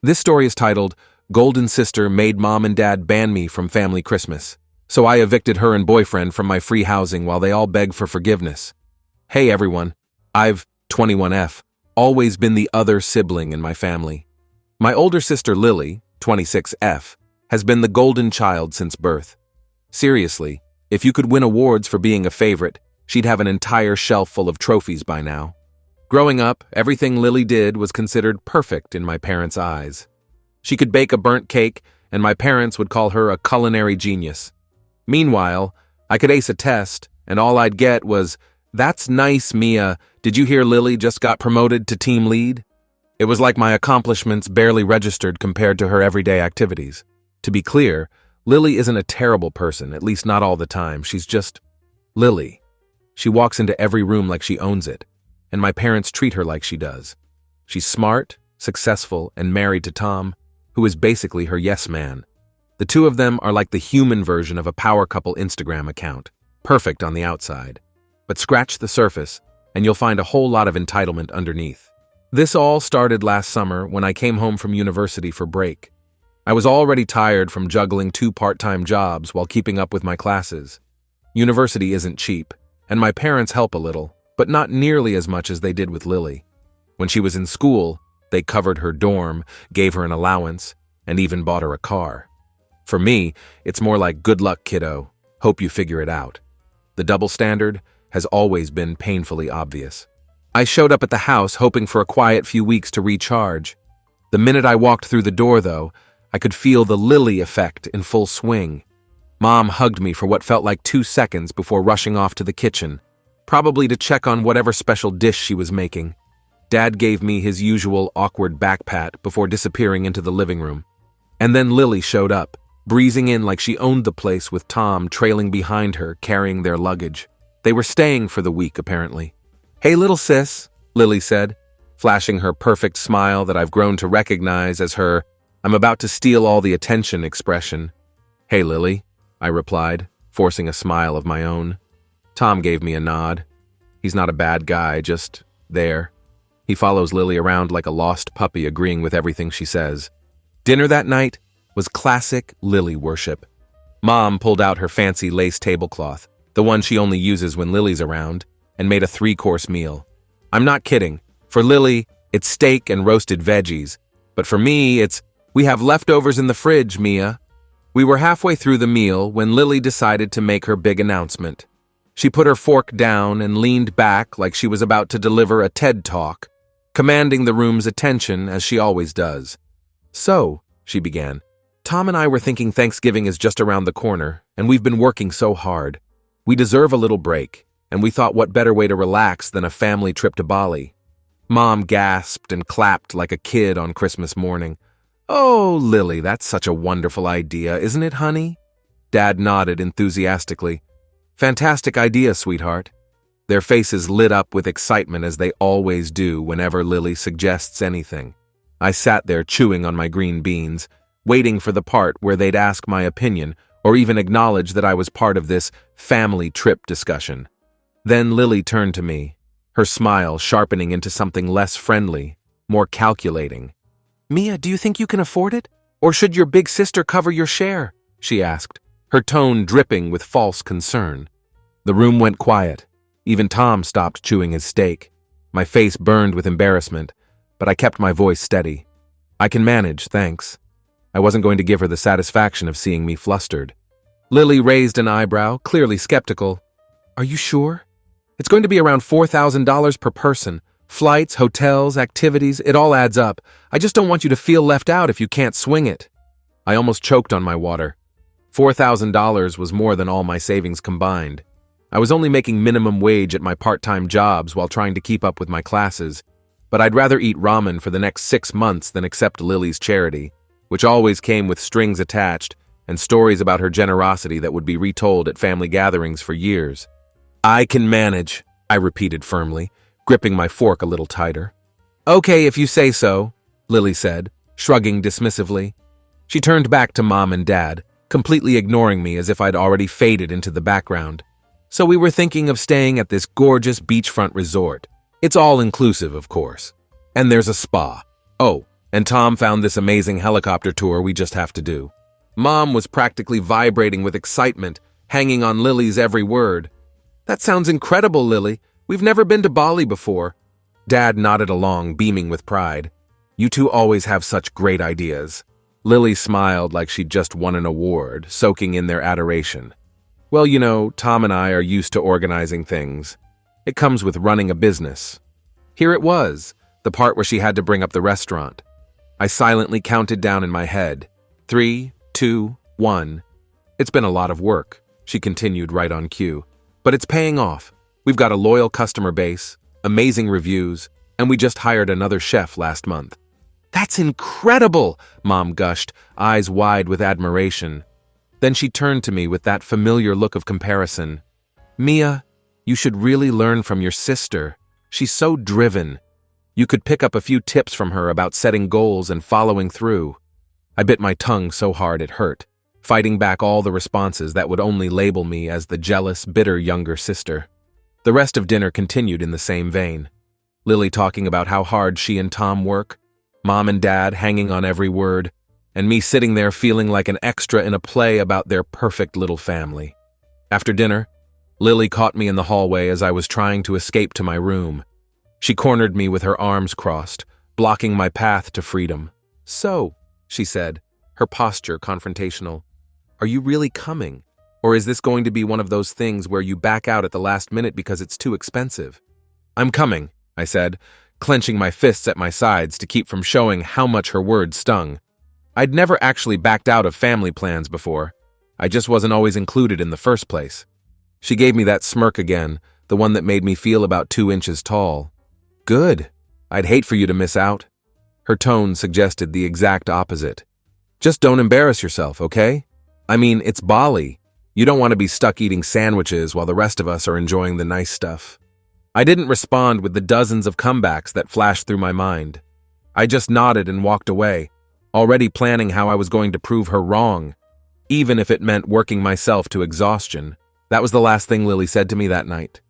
This story is titled, Golden Sister Made Mom and Dad Ban Me from Family Christmas. So I evicted her and boyfriend from my free housing while they all beg for forgiveness. Hey everyone, I've, 21F, always been the other sibling in my family. My older sister Lily, 26F, has been the golden child since birth. Seriously, if you could win awards for being a favorite, she'd have an entire shelf full of trophies by now. Growing up, everything Lily did was considered perfect in my parents' eyes. She could bake a burnt cake, and my parents would call her a culinary genius. Meanwhile, I could ace a test, and all I'd get was, "That's nice, Mia. Did you hear Lily just got promoted to team lead?" It was like my accomplishments barely registered compared to her everyday activities. To be clear, Lily isn't a terrible person, at least not all the time. She's just Lily. She walks into every room like she owns it, and my parents treat her like she does. She's smart, successful, and married to Tom, who is basically her yes man. The two of them are like the human version of a power couple Instagram account, perfect on the outside. But scratch the surface, and you'll find a whole lot of entitlement underneath. This all started last summer when I came home from university for break. I was already tired from juggling 2 part-time jobs while keeping up with my classes. University isn't cheap, and my parents help a little, but not nearly as much as they did with Lily. When she was in school, they covered her dorm, gave her an allowance, and even bought her a car. For me, it's more like good luck, kiddo. Hope you figure it out. The double standard has always been painfully obvious. I showed up at the house hoping for a quiet few weeks to recharge. The minute I walked through the door, though, I could feel the Lily effect in full swing. Mom hugged me for what felt like 2 seconds before rushing off to the kitchen, probably to check on whatever special dish she was making. Dad gave me his usual awkward back pat before disappearing into the living room. And then Lily showed up, breezing in like she owned the place with Tom trailing behind her, carrying their luggage. They were staying for the week, apparently. "Hey, little sis," Lily said, flashing her perfect smile that I've grown to recognize as her "I'm about to steal all the attention" expression. "Hey, Lily," I replied, forcing a smile of my own. Tom gave me a nod. He's not a bad guy, just there. He follows Lily around like a lost puppy, agreeing with everything she says. Dinner that night was classic Lily worship. Mom pulled out her fancy lace tablecloth, the one she only uses when Lily's around, and made a 3-course meal. I'm not kidding. For Lily, it's steak and roasted veggies. But for me, it's, "We have leftovers in the fridge, Mia." We were halfway through the meal when Lily decided to make her big announcement. She put her fork down and leaned back like she was about to deliver a TED Talk, commanding the room's attention as she always does. "So," she began, "Tom and I were thinking Thanksgiving is just around the corner, and we've been working so hard. We deserve a little break, and we thought what better way to relax than a family trip to Bali." Mom gasped and clapped like a kid on Christmas morning. "Oh, Lily, that's such a wonderful idea, isn't it, honey?" Dad nodded enthusiastically. "Fantastic idea, sweetheart." Their faces lit up with excitement as they always do whenever Lily suggests anything. I sat there chewing on my green beans, waiting for the part where they'd ask my opinion or even acknowledge that I was part of this family trip discussion. Then Lily turned to me, her smile sharpening into something less friendly, more calculating. "Mia, do you think you can afford it? Or should your big sister cover your share?" she asked, her tone dripping with false concern. The room went quiet. Even Tom stopped chewing his steak. My face burned with embarrassment, but I kept my voice steady. "I can manage, thanks." I wasn't going to give her the satisfaction of seeing me flustered. Lily raised an eyebrow, clearly skeptical. "Are you sure? It's going to be around $4,000 per person. Flights, hotels, activities, it all adds up. I just don't want you to feel left out if you can't swing it." I almost choked on my water. $4,000 was more than all my savings combined. I was only making minimum wage at my part-time jobs while trying to keep up with my classes, but I'd rather eat ramen for the next 6 months than accept Lily's charity, which always came with strings attached and stories about her generosity that would be retold at family gatherings for years. "I can manage," I repeated firmly, gripping my fork a little tighter. "Okay, if you say so," Lily said, shrugging dismissively. She turned back to Mom and Dad, completely ignoring me as if I'd already faded into the background. "So we were thinking of staying at this gorgeous beachfront resort. It's all inclusive, of course. And there's a spa. Oh, And Tom found this amazing helicopter tour we just have to do. Mom was practically vibrating with excitement, hanging on Lily's every word. That sounds incredible, Lily. We've never been to Bali before. Dad nodded along, beaming with pride. You two always have such great ideas. Lily smiled like she'd just won an award, soaking in their adoration. Well, you know, Tom and I are used to organizing things. It comes with running a business. Here it was, the part where she had to bring up the restaurant. I silently counted down in my head. 3, 2, 1. It's been a lot of work, she continued right on cue. But it's paying off. We've got a loyal customer base, amazing reviews, and we just hired another chef last month. That's incredible, Mom gushed, eyes wide with admiration. Then she turned to me with that familiar look of comparison. Mia, you should really learn from your sister. She's so driven. You could pick up a few tips from her about setting goals and following through. I bit my tongue so hard it hurt, fighting back all the responses that would only label me as the jealous, bitter younger sister. The rest of dinner continued in the same vein. Lily talking about how hard she and Tom work, Mom and Dad hanging on every word, and me sitting there feeling like an extra in a play about their perfect little family. After dinner, Lily caught me in the hallway as I was trying to escape to my room. She cornered me with her arms crossed, blocking my path to freedom. So, she said, her posture confrontational, are you really coming? Or is this going to be one of those things where you back out at the last minute because it's too expensive? I'm coming, I said, clenching my fists at my sides to keep from showing how much her words stung. I'd never actually backed out of family plans before. I just wasn't always included in the first place. She gave me that smirk again, the one that made me feel about 2 inches tall. Good. I'd hate for you to miss out. Her tone suggested the exact opposite. Just don't embarrass yourself, okay? I mean, it's Bali. You don't want to be stuck eating sandwiches while the rest of us are enjoying the nice stuff. I didn't respond with the dozens of comebacks that flashed through my mind. I just nodded and walked away, already planning how I was going to prove her wrong, even if it meant working myself to exhaustion. That was the last thing Lily said to me that night.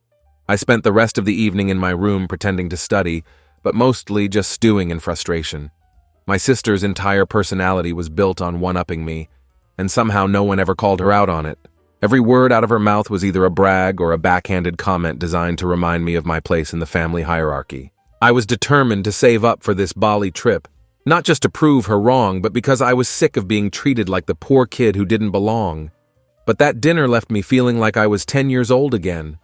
I spent the rest of the evening in my room pretending to study, but mostly just stewing in frustration. My sister's entire personality was built on one-upping me, and somehow no one ever called her out on it. Every word out of her mouth was either a brag or a backhanded comment designed to remind me of my place in the family hierarchy. I was determined to save up for this Bali trip, not just to prove her wrong, but because I was sick of being treated like the poor kid who didn't belong. But that dinner left me feeling like I was 10 years old again.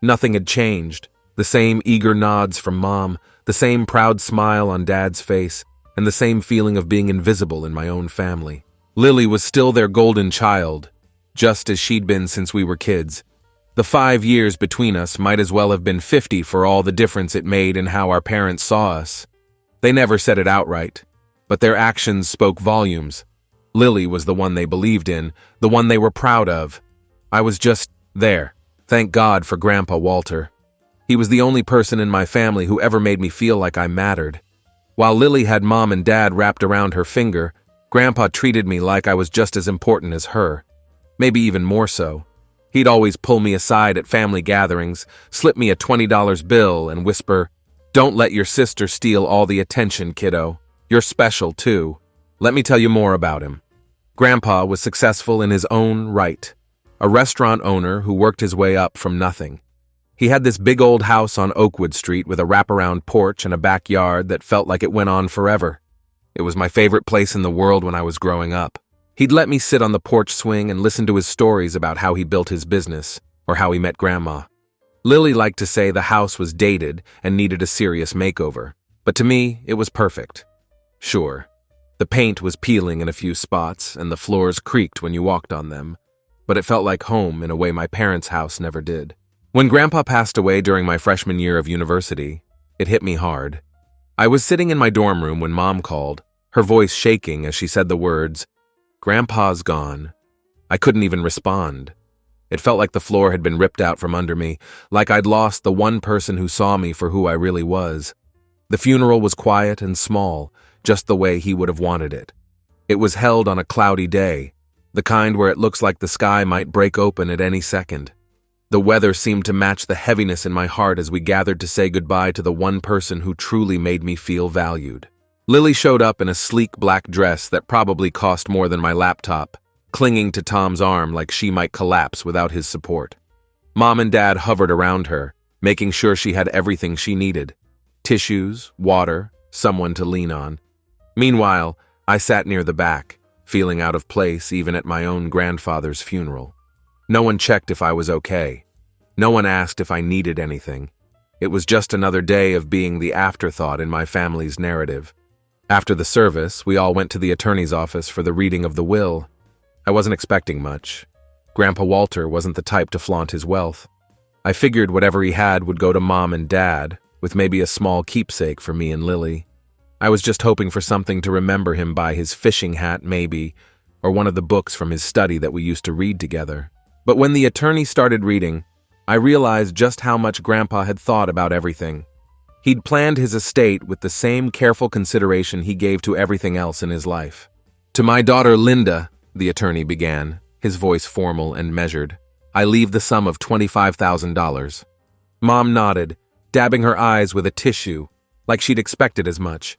Nothing had changed. The same eager nods from Mom, the same proud smile on Dad's face, and the same feeling of being invisible in my own family. Lily was still their golden child, just as she'd been since we were kids. The 5 years between us might as well have been 50 for all the difference it made in how our parents saw us. They never said it outright, but their actions spoke volumes. Lily was the one they believed in, the one they were proud of. I was just there. Thank God for Grandpa Walter. He was the only person in my family who ever made me feel like I mattered. While Lily had Mom and Dad wrapped around her finger, Grandpa treated me like I was just as important as her. Maybe even more so. He'd always pull me aside at family gatherings, slip me a $20 bill, and whisper, "Don't let your sister steal all the attention, kiddo. You're special, too." Let me tell you more about him. Grandpa was successful in his own right. A restaurant owner who worked his way up from nothing. He had this big old house on Oakwood Street with a wraparound porch and a backyard that felt like it went on forever. It was my favorite place in the world when I was growing up. He'd let me sit on the porch swing and listen to his stories about how he built his business, or how he met Grandma. Lily liked to say the house was dated and needed a serious makeover, but to me, it was perfect. Sure, the paint was peeling in a few spots and the floors creaked when you walked on them, but it felt like home in a way my parents' house never did. When Grandpa passed away during my freshman year of university, it hit me hard. I was sitting in my dorm room when Mom called, her voice shaking as she said the words, "Grandpa's gone." I couldn't even respond. It felt like the floor had been ripped out from under me, like I'd lost the one person who saw me for who I really was. The funeral was quiet and small, just the way he would have wanted it. It was held on a cloudy day, the kind where it looks like the sky might break open at any second. The weather seemed to match the heaviness in my heart as we gathered to say goodbye to the one person who truly made me feel valued. Lily showed up in a sleek black dress that probably cost more than my laptop, clinging to Tom's arm like she might collapse without his support. Mom and Dad hovered around her, making sure she had everything she needed: tissues, water, someone to lean on. Meanwhile, I sat near the back, feeling out of place even at my own grandfather's funeral. No one checked if I was okay. No one asked if I needed anything. It was just another day of being the afterthought in my family's narrative. After the service, we all went to the attorney's office for the reading of the will. I wasn't expecting much. Grandpa Walter wasn't the type to flaunt his wealth. I figured whatever he had would go to Mom and Dad, with maybe a small keepsake for me and Lily. I was just hoping for something to remember him by: his fishing hat, maybe, or one of the books from his study that we used to read together. But when the attorney started reading, I realized just how much Grandpa had thought about everything. He'd planned his estate with the same careful consideration he gave to everything else in his life. "To my daughter Linda," the attorney began, his voice formal and measured, "I leave the sum of $25,000. Mom nodded, dabbing her eyes with a tissue, like she'd expected as much.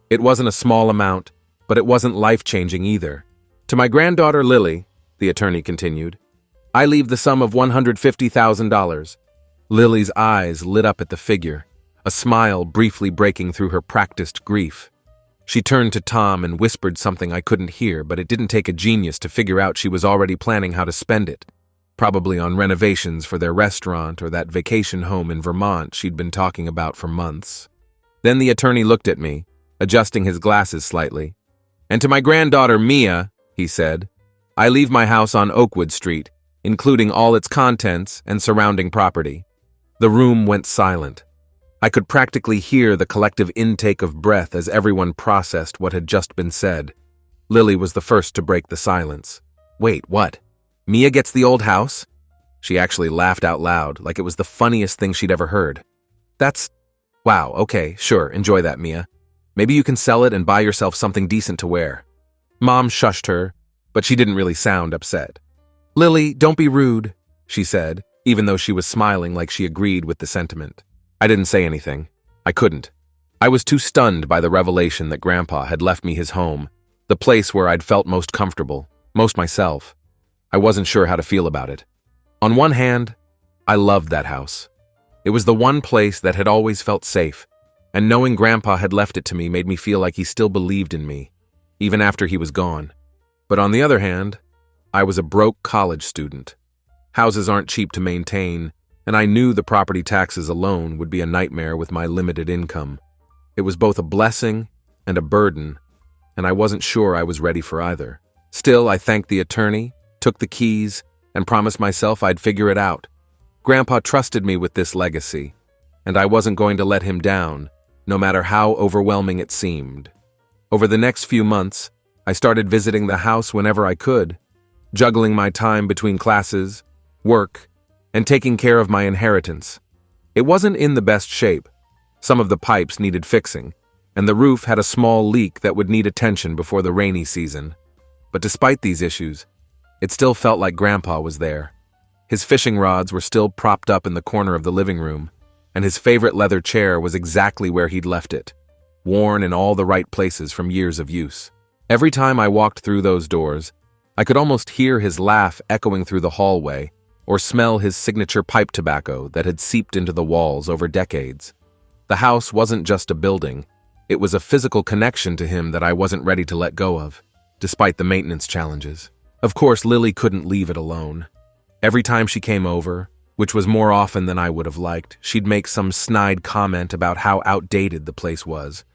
It wasn't a small amount, but it wasn't life-changing either. "To my granddaughter Lily," the attorney continued, "I leave the sum of $150,000. Lily's eyes lit up at the figure, a smile briefly breaking through her practiced grief. She turned to Tom and whispered something I couldn't hear, but it didn't take a genius to figure out she was already planning how to spend it, probably on renovations for their restaurant or that vacation home in Vermont she'd been talking about for months. Then the attorney looked at me, adjusting his glasses slightly. "And to my granddaughter Mia," he said, "I leave my house on Oakwood Street, including all its contents and surrounding property." The room went silent. I could practically hear the collective intake of breath as everyone processed what had just been said. Lily was the first to break the silence. "Wait, what? Mia gets the old house?" She actually laughed out loud, like it was the funniest thing she'd ever heard. Wow, okay, sure, enjoy that, Mia. Maybe you can sell it and buy yourself something decent to wear." Mom shushed her, but she didn't really sound upset. "Lily, don't be rude," she said, even though she was smiling like she agreed with the sentiment. I didn't say anything. I couldn't. I was too stunned by the revelation that Grandpa had left me his home, the place where I'd felt most comfortable, most myself. I wasn't sure how to feel about it. On one hand, I loved that house. It was the one place that had always felt safe, and knowing Grandpa had left it to me made me feel like he still believed in me, even after he was gone. But on the other hand, I was a broke college student. Houses aren't cheap to maintain, and I knew the property taxes alone would be a nightmare with my limited income. It was both a blessing and a burden, and I wasn't sure I was ready for either. Still, I thanked the attorney, took the keys, and promised myself I'd figure it out. Grandpa trusted me with this legacy, and I wasn't going to let him down, no matter how overwhelming it seemed. Over the next few months, I started visiting the house whenever I could, juggling my time between classes, work, and taking care of my inheritance. It wasn't in the best shape. Some of the pipes needed fixing, and the roof had a small leak that would need attention before the rainy season. But despite these issues, it still felt like Grandpa was there. His fishing rods were still propped up in the corner of the living room, and his favorite leather chair was exactly where he'd left it, worn in all the right places from years of use. Every time I walked through those doors, I could almost hear his laugh echoing through the hallway, or smell his signature pipe tobacco that had seeped into the walls over decades. The house wasn't just a building, it was a physical connection to him that I wasn't ready to let go of, despite the maintenance challenges. Of course, Lily couldn't leave it alone. Every time she came over, which was more often than I would have liked, she'd make some snide comment about how outdated the place was.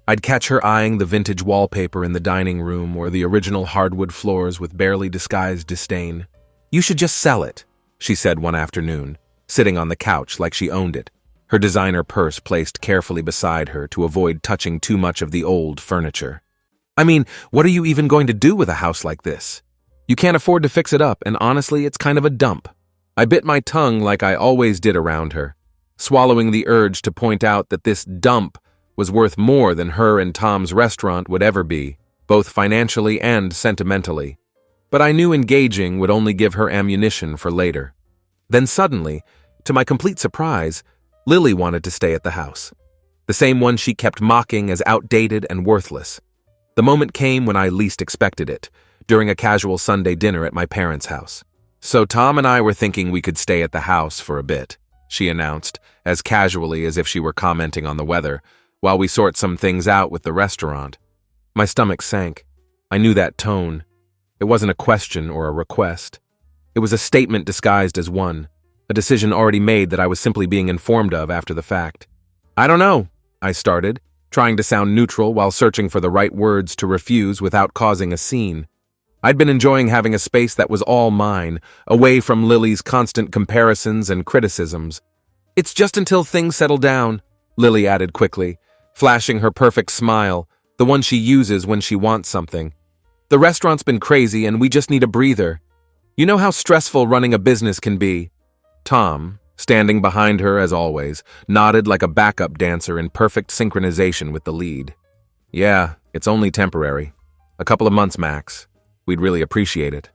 I'd catch her eyeing the vintage wallpaper in the dining room or the original hardwood floors with barely disguised disdain. "You should just sell it," she said one afternoon, sitting on the couch like she owned it, her designer purse placed carefully beside her to avoid touching too much of the old furniture. "I mean, what are you even going to do with a house like this? You can't afford to fix it up, and honestly, it's kind of a dump." I bit my tongue like I always did around her, swallowing the urge to point out that this dump was worth more than her and Tom's restaurant would ever be, both financially and sentimentally. But I knew engaging would only give her ammunition for later. Then suddenly, to my complete surprise, Lily wanted to stay at the house. The same one she kept mocking as outdated and worthless. The moment came when I least expected it, during a casual Sunday dinner at my parents' house. "So Tom and I were thinking we could stay at the house for a bit," she announced, as casually as if she were commenting on the weather, while we sort some things out with the restaurant. My stomach sank. I knew that tone. It wasn't a question or a request. It was a statement disguised as one, a decision already made that I was simply being informed of after the fact. "I don't know," I started, trying to sound neutral while searching for the right words to refuse without causing a scene. I'd been enjoying having a space that was all mine, away from Lily's constant comparisons and criticisms. "It's just until things settle down," Lily added quickly, flashing her perfect smile, the one she uses when she wants something. "The restaurant's been crazy and we just need a breather. You know how stressful running a business can be." Tom, standing behind her as always, nodded like a backup dancer in perfect synchronization with the lead. "Yeah, it's only temporary. A couple of months max. We'd really appreciate it."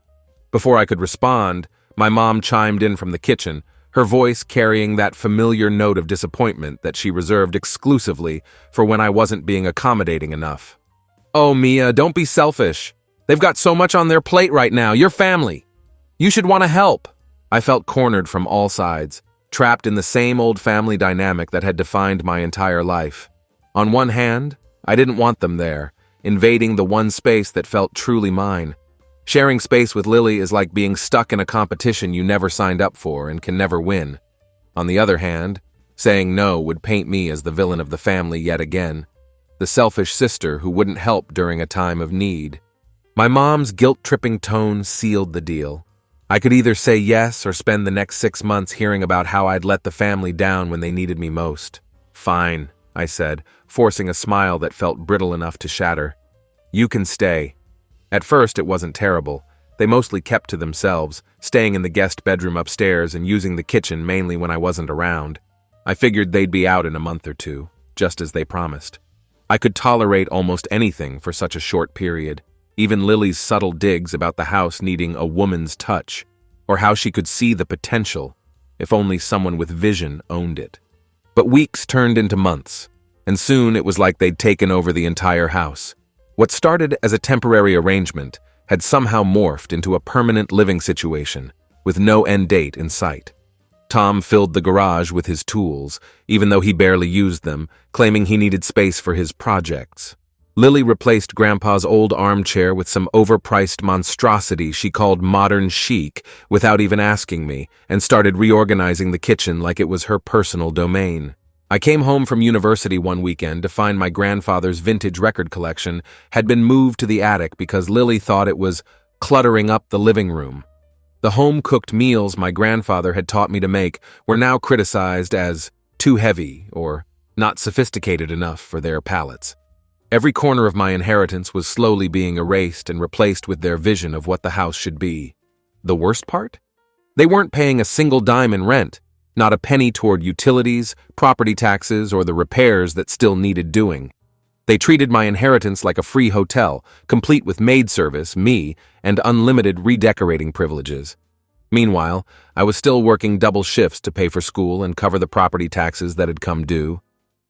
Before I could respond, my mom chimed in from the kitchen, her voice carrying that familiar note of disappointment that she reserved exclusively for when I wasn't being accommodating enough. "Oh, Mia, don't be selfish. They've got so much on their plate right now. You're family. You should want to help." I felt cornered from all sides, trapped in the same old family dynamic that had defined my entire life. On one hand, I didn't want them there, invading the one space that felt truly mine. Sharing space with Lily is like being stuck in a competition you never signed up for and can never win. On the other hand, saying no would paint me as the villain of the family yet again, the selfish sister who wouldn't help during a time of need. My mom's guilt-tripping tone sealed the deal. I could either say yes or spend the next 6 months hearing about how I'd let the family down when they needed me most. "Fine," I said, forcing a smile that felt brittle enough to shatter. "You can stay." At first, it wasn't terrible. They mostly kept to themselves, staying in the guest bedroom upstairs and using the kitchen mainly when I wasn't around. I figured they'd be out in a month or two, just as they promised. I could tolerate almost anything for such a short period, even Lily's subtle digs about the house needing a woman's touch, or how she could see the potential, if only someone with vision owned it. But weeks turned into months, and soon it was like they'd taken over the entire house. What started as a temporary arrangement had somehow morphed into a permanent living situation, with no end date in sight. Tom filled the garage with his tools, even though he barely used them, claiming he needed space for his projects. Lily replaced Grandpa's old armchair with some overpriced monstrosity she called modern chic without even asking me, and started reorganizing the kitchen like it was her personal domain. I came home from university one weekend to find my grandfather's vintage record collection had been moved to the attic because Lily thought it was cluttering up the living room. The home-cooked meals my grandfather had taught me to make were now criticized as too heavy or not sophisticated enough for their palates. Every corner of my inheritance was slowly being erased and replaced with their vision of what the house should be. The worst part? They weren't paying a single dime in rent. Not a penny toward utilities, property taxes, or the repairs that still needed doing. They treated my inheritance like a free hotel, complete with maid service, me, and unlimited redecorating privileges. Meanwhile, I was still working double shifts to pay for school and cover the property taxes that had come due.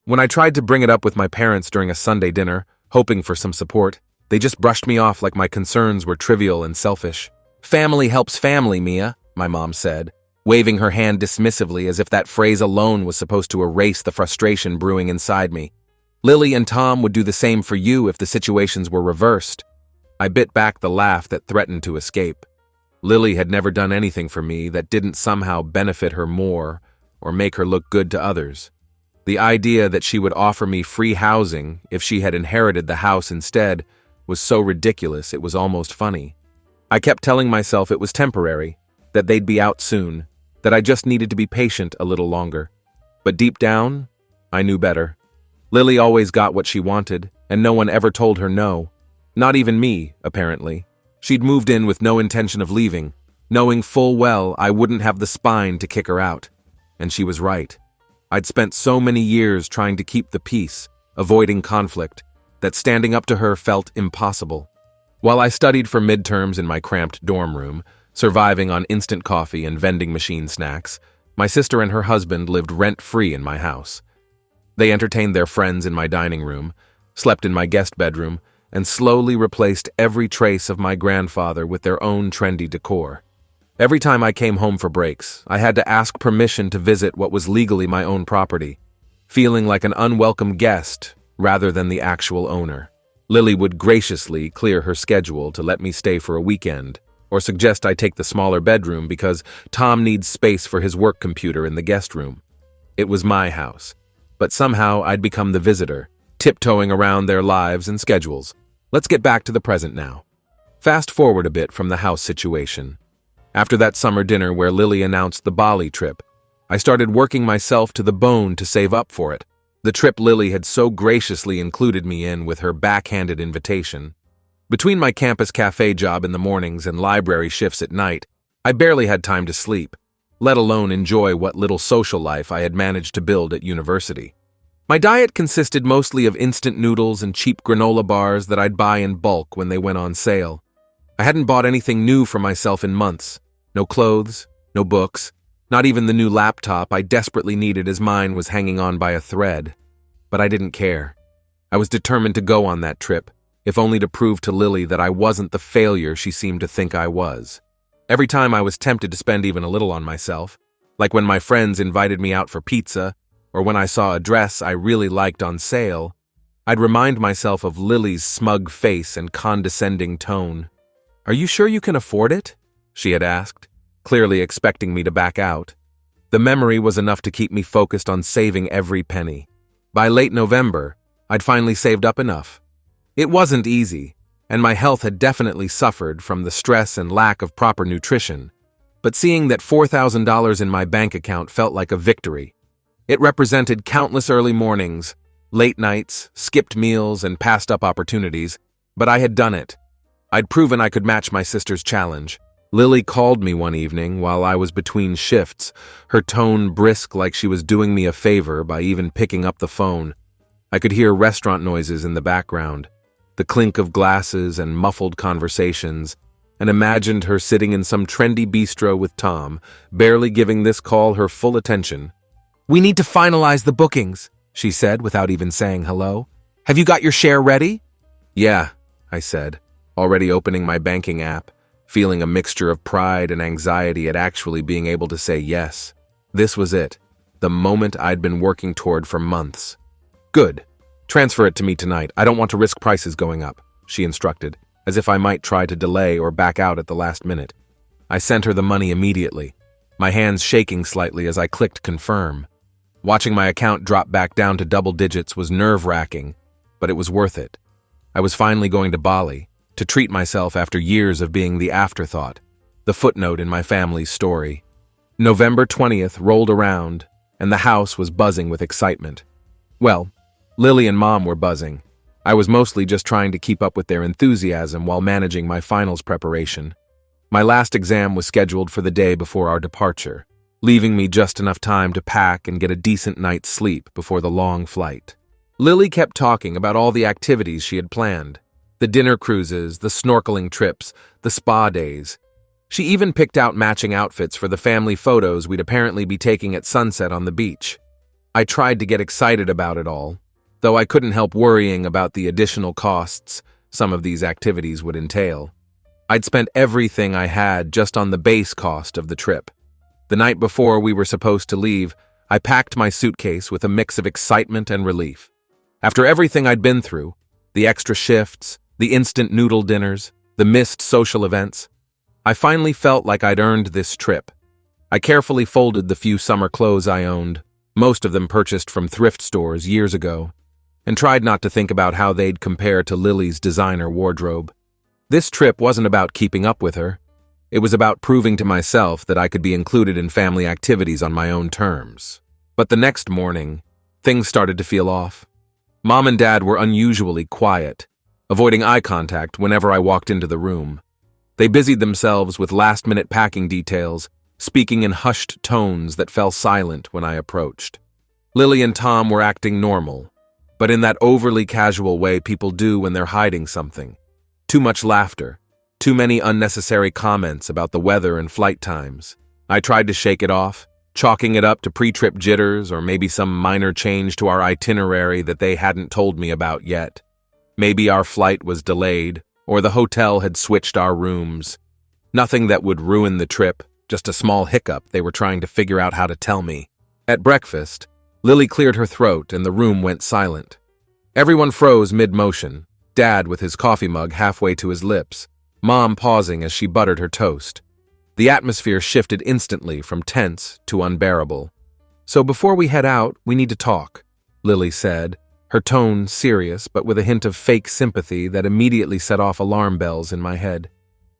When I tried to bring it up with my parents during a Sunday dinner, hoping for some support, they just brushed me off like my concerns were trivial and selfish. "Family helps family, Mia," my mom said, waving her hand dismissively as if that phrase alone was supposed to erase the frustration brewing inside me. "Lily and Tom would do the same for you if the situations were reversed." I bit back the laugh that threatened to escape. Lily had never done anything for me that didn't somehow benefit her more or make her look good to others. The idea that she would offer me free housing if she had inherited the house instead was so ridiculous it was almost funny. I kept telling myself it was temporary, that they'd be out soon, that I just needed to be patient a little longer. But deep down, I knew better. Lily always got what she wanted, and no one ever told her no. Not even me, apparently. She'd moved in with no intention of leaving, knowing full well I wouldn't have the spine to kick her out. And she was right. I'd spent so many years trying to keep the peace, avoiding conflict, that standing up to her felt impossible. While I studied for midterms in my cramped dorm room, surviving on instant coffee and vending machine snacks, my sister and her husband lived rent-free in my house. They entertained their friends in my dining room, slept in my guest bedroom, and slowly replaced every trace of my grandfather with their own trendy decor. Every time I came home for breaks, I had to ask permission to visit what was legally my own property, feeling like an unwelcome guest rather than the actual owner. Lily would graciously clear her schedule to let me stay for a weekend, or suggest I take the smaller bedroom because Tom needs space for his work computer in the guest room. It was my house, but somehow I'd become the visitor, tiptoeing around their lives and schedules. Let's get back to the present now. Fast forward a bit from the house situation. After that summer dinner where Lily announced the Bali trip, I started working myself to the bone to save up for it. The trip Lily had so graciously included me in with her backhanded invitation. Between my campus cafe job in the mornings and library shifts at night, I barely had time to sleep, let alone enjoy what little social life I had managed to build at university. My diet consisted mostly of instant noodles and cheap granola bars that I'd buy in bulk when they went on sale. I hadn't bought anything new for myself in months. No clothes, no books, not even the new laptop I desperately needed as mine was hanging on by a thread. But I didn't care. I was determined to go on that trip, if only to prove to Lily that I wasn't the failure she seemed to think I was. Every time I was tempted to spend even a little on myself, like when my friends invited me out for pizza, or when I saw a dress I really liked on sale, I'd remind myself of Lily's smug face and condescending tone. "Are you sure you can afford it?" she had asked, clearly expecting me to back out. The memory was enough to keep me focused on saving every penny. By late November, I'd finally saved up enough. It wasn't easy, and my health had definitely suffered from the stress and lack of proper nutrition, but seeing that $4,000 in my bank account felt like a victory. It represented countless early mornings, late nights, skipped meals, and passed up opportunities, but I had done it. I'd proven I could match my sister's challenge. Lily called me one evening while I was between shifts, her tone brisk like she was doing me a favor by even picking up the phone. I could hear restaurant noises in the background, the clink of glasses and muffled conversations, and imagined her sitting in some trendy bistro with Tom, barely giving this call her full attention. "We need to finalize the bookings," she said without even saying hello. "Have you got your share ready?" "Yeah," I said, already opening my banking app, feeling a mixture of pride and anxiety at actually being able to say yes. This was it, the moment I'd been working toward for months. "Good. Transfer it to me tonight. I don't want to risk prices going up," she instructed, as if I might try to delay or back out at the last minute. I sent her the money immediately, my hands shaking slightly as I clicked confirm. Watching my account drop back down to double digits was nerve-wracking, but it was worth it. I was finally going to Bali, to treat myself after years of being the afterthought, the footnote in my family's story. November 20th rolled around, and the house was buzzing with excitement. Well, Lily and Mom were buzzing. I was mostly just trying to keep up with their enthusiasm while managing my finals preparation. My last exam was scheduled for the day before our departure, leaving me just enough time to pack and get a decent night's sleep before the long flight. Lily kept talking about all the activities she had planned. The dinner cruises, the snorkeling trips, the spa days. She even picked out matching outfits for the family photos we'd apparently be taking at sunset on the beach. I tried to get excited about it all, though I couldn't help worrying about the additional costs some of these activities would entail. I'd spent everything I had just on the base cost of the trip. The night before we were supposed to leave, I packed my suitcase with a mix of excitement and relief. After everything I'd been through, the extra shifts, the instant noodle dinners, the missed social events, I finally felt like I'd earned this trip. I carefully folded the few summer clothes I owned, most of them purchased from thrift stores years ago, and tried not to think about how they'd compare to Lily's designer wardrobe. This trip wasn't about keeping up with her. It was about proving to myself that I could be included in family activities on my own terms. But the next morning, things started to feel off. Mom and Dad were unusually quiet, avoiding eye contact whenever I walked into the room. They busied themselves with last-minute packing details, speaking in hushed tones that fell silent when I approached. Lily and Tom were acting normal, but in that overly casual way people do when they're hiding something. Too much laughter, too many unnecessary comments about the weather and flight times. I tried to shake it off, chalking it up to pre-trip jitters or maybe some minor change to our itinerary that they hadn't told me about yet. Maybe our flight was delayed, or the hotel had switched our rooms. Nothing that would ruin the trip, just a small hiccup they were trying to figure out how to tell me. At breakfast, Lily cleared her throat and the room went silent. Everyone froze mid-motion, Dad with his coffee mug halfway to his lips, Mom pausing as she buttered her toast. The atmosphere shifted instantly from tense to unbearable. "So before we head out, we need to talk," Lily said, her tone serious but with a hint of fake sympathy that immediately set off alarm bells in my head.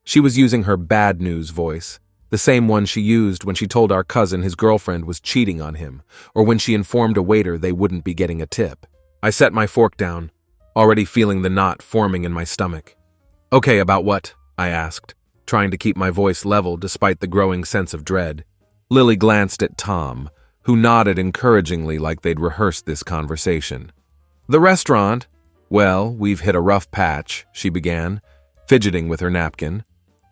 She was using her bad news voice, the same one she used when she told our cousin his girlfriend was cheating on him, or when she informed a waiter they wouldn't be getting a tip. I set my fork down, already feeling the knot forming in my stomach. "Okay, about what?" I asked, trying to keep my voice level despite the growing sense of dread. Lily glanced at Tom, who nodded encouragingly like they'd rehearsed this conversation. "The restaurant? Well, we've hit a rough patch," she began, fidgeting with her napkin.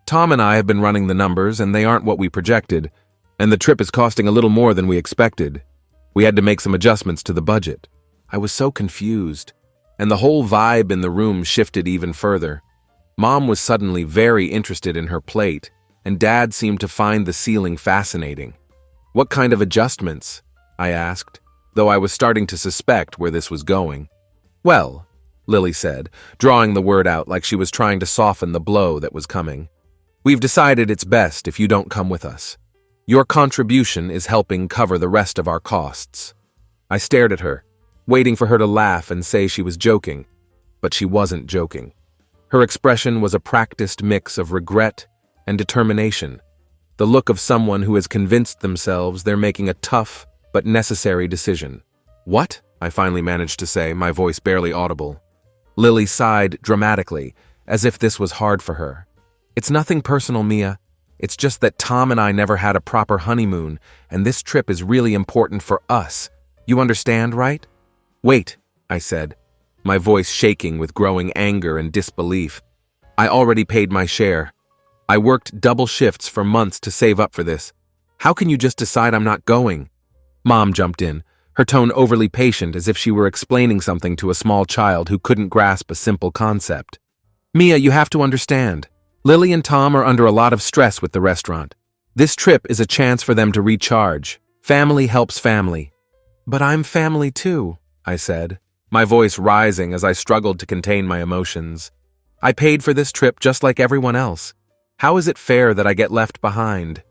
"Tom and I have been running the numbers and they aren't what we projected, and the trip is costing a little more than we expected. We had to make some adjustments to the budget." I was so confused, and the whole vibe in the room shifted even further. Mom was suddenly very interested in her plate, and Dad seemed to find the ceiling fascinating. "What kind of adjustments?" I asked, though I was starting to suspect where this was going. "Well," Lily said, drawing the word out like she was trying to soften the blow that was coming, "we've decided it's best if you don't come with us. Your contribution is helping cover the rest of our costs." I stared at her, waiting for her to laugh and say she was joking, but she wasn't joking. Her expression was a practiced mix of regret and determination, the look of someone who has convinced themselves they're making a tough but necessary decision. "What?" I finally managed to say, my voice barely audible. Lily sighed dramatically, as if this was hard for her. "It's nothing personal, Mia. It's just that Tom and I never had a proper honeymoon, and this trip is really important for us. You understand, right?" "Wait," I said, my voice shaking with growing anger and disbelief. "I already paid my share. I worked double shifts for months to save up for this. How can you just decide I'm not going?" Mom jumped in, her tone overly patient as if she were explaining something to a small child who couldn't grasp a simple concept. "Mia, you have to understand. Lily and Tom are under a lot of stress with the restaurant. This trip is a chance for them to recharge. Family helps family." "But I'm family too," I said, my voice rising as I struggled to contain my emotions. "I paid for this trip just like everyone else. How is it fair that I get left behind?"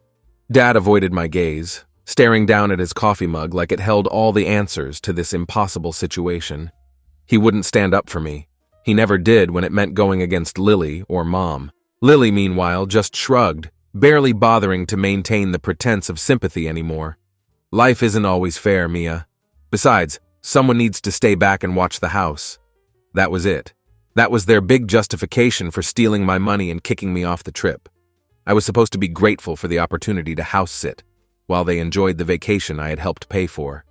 Dad avoided my gaze, staring down at his coffee mug like it held all the answers to this impossible situation. He wouldn't stand up for me. He never did when it meant going against Lily or Mom. Lily, meanwhile, just shrugged, barely bothering to maintain the pretense of sympathy anymore. "Life isn't always fair, Mia. Besides, someone needs to stay back and watch the house." That was it. That was their big justification for stealing my money and kicking me off the trip. I was supposed to be grateful for the opportunity to house sit, while they enjoyed the vacation I had helped pay for.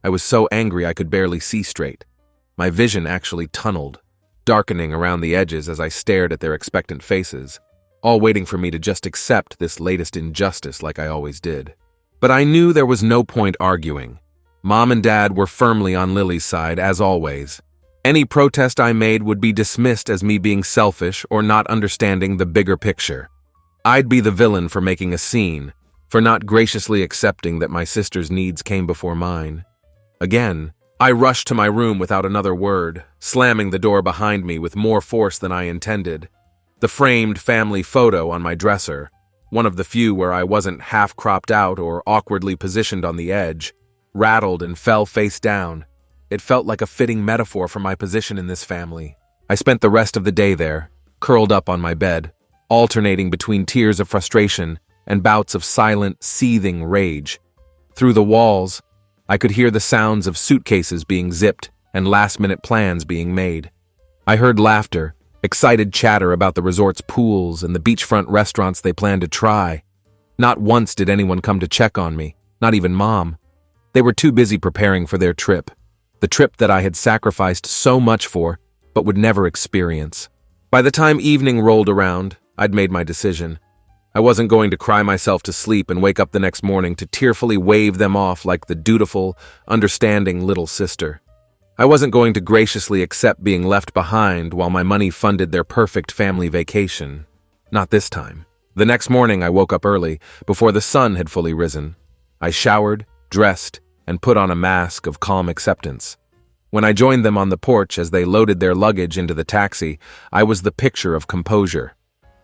I was so angry I could barely see straight. My vision actually tunneled, darkening around the edges as I stared at their expectant faces, all waiting for me to just accept this latest injustice like I always did. But I knew there was no point arguing. Mom and Dad were firmly on Lily's side, as always. Any protest I made would be dismissed as me being selfish or not understanding the bigger picture. I'd be the villain for making a scene, for not graciously accepting that my sister's needs came before mine. Again, I rushed to my room without another word, slamming the door behind me with more force than I intended. The framed family photo on my dresser, one of the few where I wasn't half cropped out or awkwardly positioned on the edge, rattled and fell face down. It felt like a fitting metaphor for my position in this family. I spent the rest of the day there, curled up on my bed, alternating between tears of frustration and bouts of silent, seething rage. Through the walls, I could hear the sounds of suitcases being zipped and last-minute plans being made. I heard laughter, excited chatter about the resort's pools and the beachfront restaurants they planned to try. Not once did anyone come to check on me, not even Mom. They were too busy preparing for their trip, the trip that I had sacrificed so much for, but would never experience. By the time evening rolled around, I'd made my decision. I wasn't going to cry myself to sleep and wake up the next morning to tearfully wave them off like the dutiful, understanding little sister. I wasn't going to graciously accept being left behind while my money funded their perfect family vacation. Not this time. The next morning I woke up early, before the sun had fully risen. I showered, dressed, and put on a mask of calm acceptance. When I joined them on the porch as they loaded their luggage into the taxi, I was the picture of composure.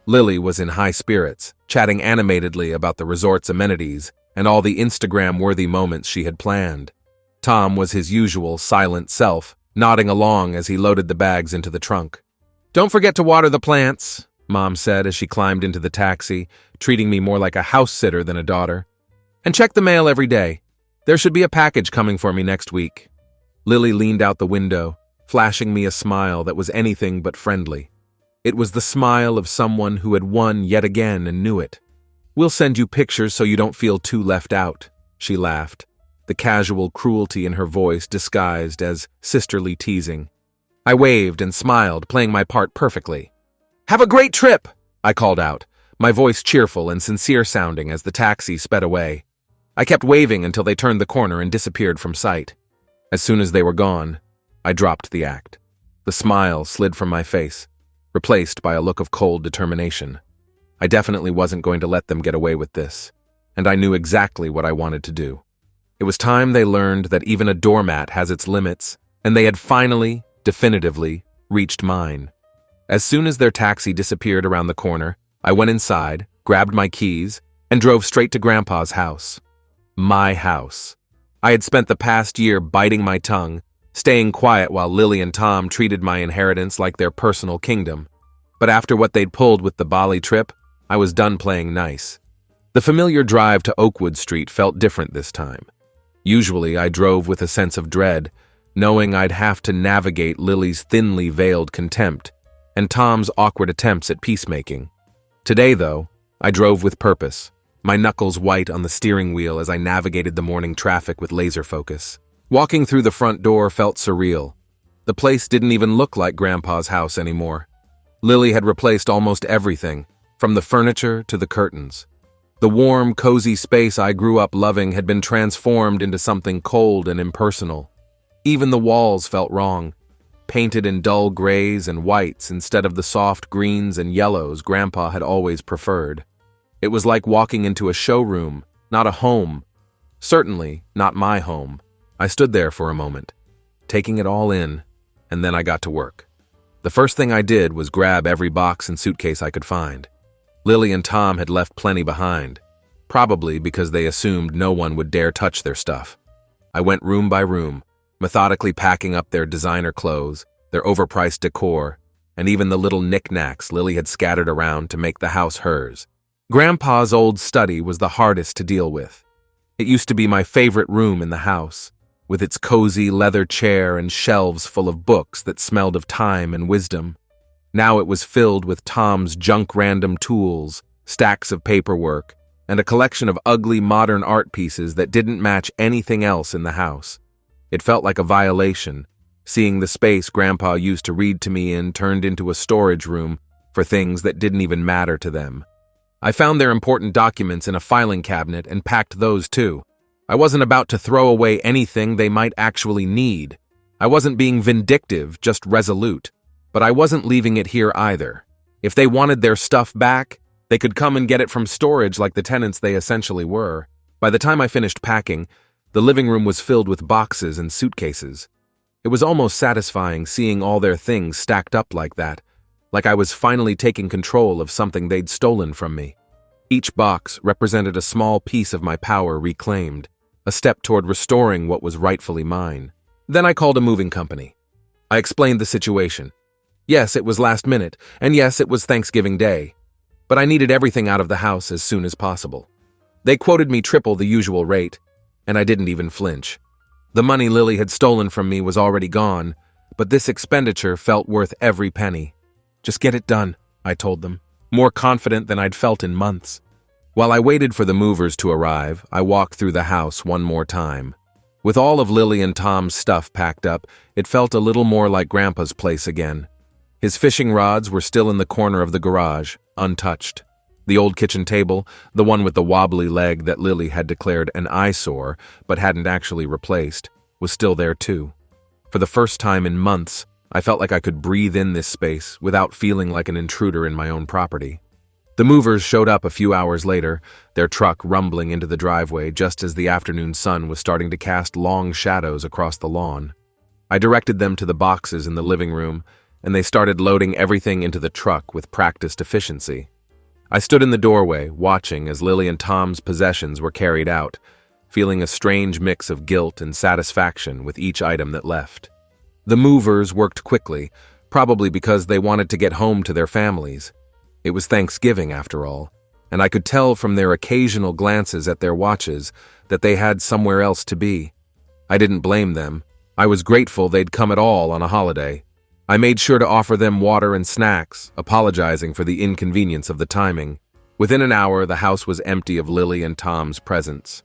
Lily was in high spirits, chatting animatedly about the resort's amenities and all the Instagram-worthy moments she had planned. Tom was his usual silent self, nodding along as he loaded the bags into the trunk. "Don't forget to water the plants," Mom said as she climbed into the taxi, treating me more like a house sitter than a daughter. "And check the mail every day. There should be a package coming for me next week." Lily leaned out the window, flashing me a smile that was anything but friendly. It was the smile of someone who had won yet again and knew it. "We'll send you pictures so you don't feel too left out," she laughed, the casual cruelty in her voice disguised as sisterly teasing. I waved and smiled, playing my part perfectly. "Have a great trip," I called out, my voice cheerful and sincere sounding as the taxi sped away. I kept waving until they turned the corner and disappeared from sight. As soon as they were gone, I dropped the act. The smile slid from my face, replaced by a look of cold determination. I definitely wasn't going to let them get away with this, and I knew exactly what I wanted to do. It was time they learned that even a doormat has its limits, and they had finally, definitively, reached mine. As soon as their taxi disappeared around the corner, I went inside, grabbed my keys, and drove straight to Grandpa's house. My house. I had spent the past year biting my tongue, staying quiet while Lily and Tom treated my inheritance like their personal kingdom. But after what they'd pulled with the Bali trip, I was done playing nice. The familiar drive to Oakwood Street felt different this time. Usually I drove with a sense of dread, knowing I'd have to navigate Lily's thinly veiled contempt and Tom's awkward attempts at peacemaking. Today, though, I drove with purpose, my knuckles white on the steering wheel as I navigated the morning traffic with laser focus. Walking through the front door felt surreal. The place didn't even look like Grandpa's house anymore. Lily had replaced almost everything, from the furniture to the curtains. The warm, cozy space I grew up loving had been transformed into something cold and impersonal. Even the walls felt wrong, painted in dull grays and whites instead of the soft greens and yellows Grandpa had always preferred. It was like walking into a showroom, not a home. Certainly not my home. I stood there for a moment, taking it all in, and then I got to work. The first thing I did was grab every box and suitcase I could find. Lily and Tom had left plenty behind, probably because they assumed no one would dare touch their stuff. I went room by room, methodically packing up their designer clothes, their overpriced decor, and even the little knickknacks Lily had scattered around to make the house hers. Grandpa's old study was the hardest to deal with. It used to be my favorite room in the house, with its cozy leather chair and shelves full of books that smelled of time and wisdom. Now it was filled with Tom's junk random tools, stacks of paperwork, and a collection of ugly modern art pieces that didn't match anything else in the house. It felt like a violation, seeing the space Grandpa used to read to me in turned into a storage room for things that didn't even matter to them. I found their important documents in a filing cabinet and packed those too. I wasn't about to throw away anything they might actually need. I wasn't being vindictive, just resolute. But I wasn't leaving it here either. If they wanted their stuff back, they could come and get it from storage like the tenants they essentially were. By the time I finished packing, the living room was filled with boxes and suitcases. It was almost satisfying seeing all their things stacked up like that, like I was finally taking control of something they'd stolen from me. Each box represented a small piece of my power reclaimed, a step toward restoring what was rightfully mine. Then I called a moving company. I explained the situation. Yes, it was last minute, and yes, it was Thanksgiving Day, but I needed everything out of the house as soon as possible. They quoted me triple the usual rate, and I didn't even flinch. The money Lily had stolen from me was already gone, but this expenditure felt worth every penny. Just get it done, I told them, more confident than I'd felt in months. While I waited for the movers to arrive, I walked through the house one more time. With all of Lily and Tom's stuff packed up, it felt a little more like Grandpa's place again. His fishing rods were still in the corner of the garage, untouched. The old kitchen table, the one with the wobbly leg that Lily had declared an eyesore but hadn't actually replaced, was still there too. For the first time in months, I felt like I could breathe in this space without feeling like an intruder in my own property. The movers showed up a few hours later, their truck rumbling into the driveway just as the afternoon sun was starting to cast long shadows across the lawn. I directed them to the boxes in the living room, and they started loading everything into the truck with practiced efficiency. I stood in the doorway, watching as Lily and Tom's possessions were carried out, feeling a strange mix of guilt and satisfaction with each item that left. The movers worked quickly, probably because they wanted to get home to their families. It was Thanksgiving, after all, and I could tell from their occasional glances at their watches that they had somewhere else to be. I didn't blame them. I was grateful they'd come at all on a holiday. I made sure to offer them water and snacks, apologizing for the inconvenience of the timing. Within an hour, the house was empty of Lily and Tom's presents.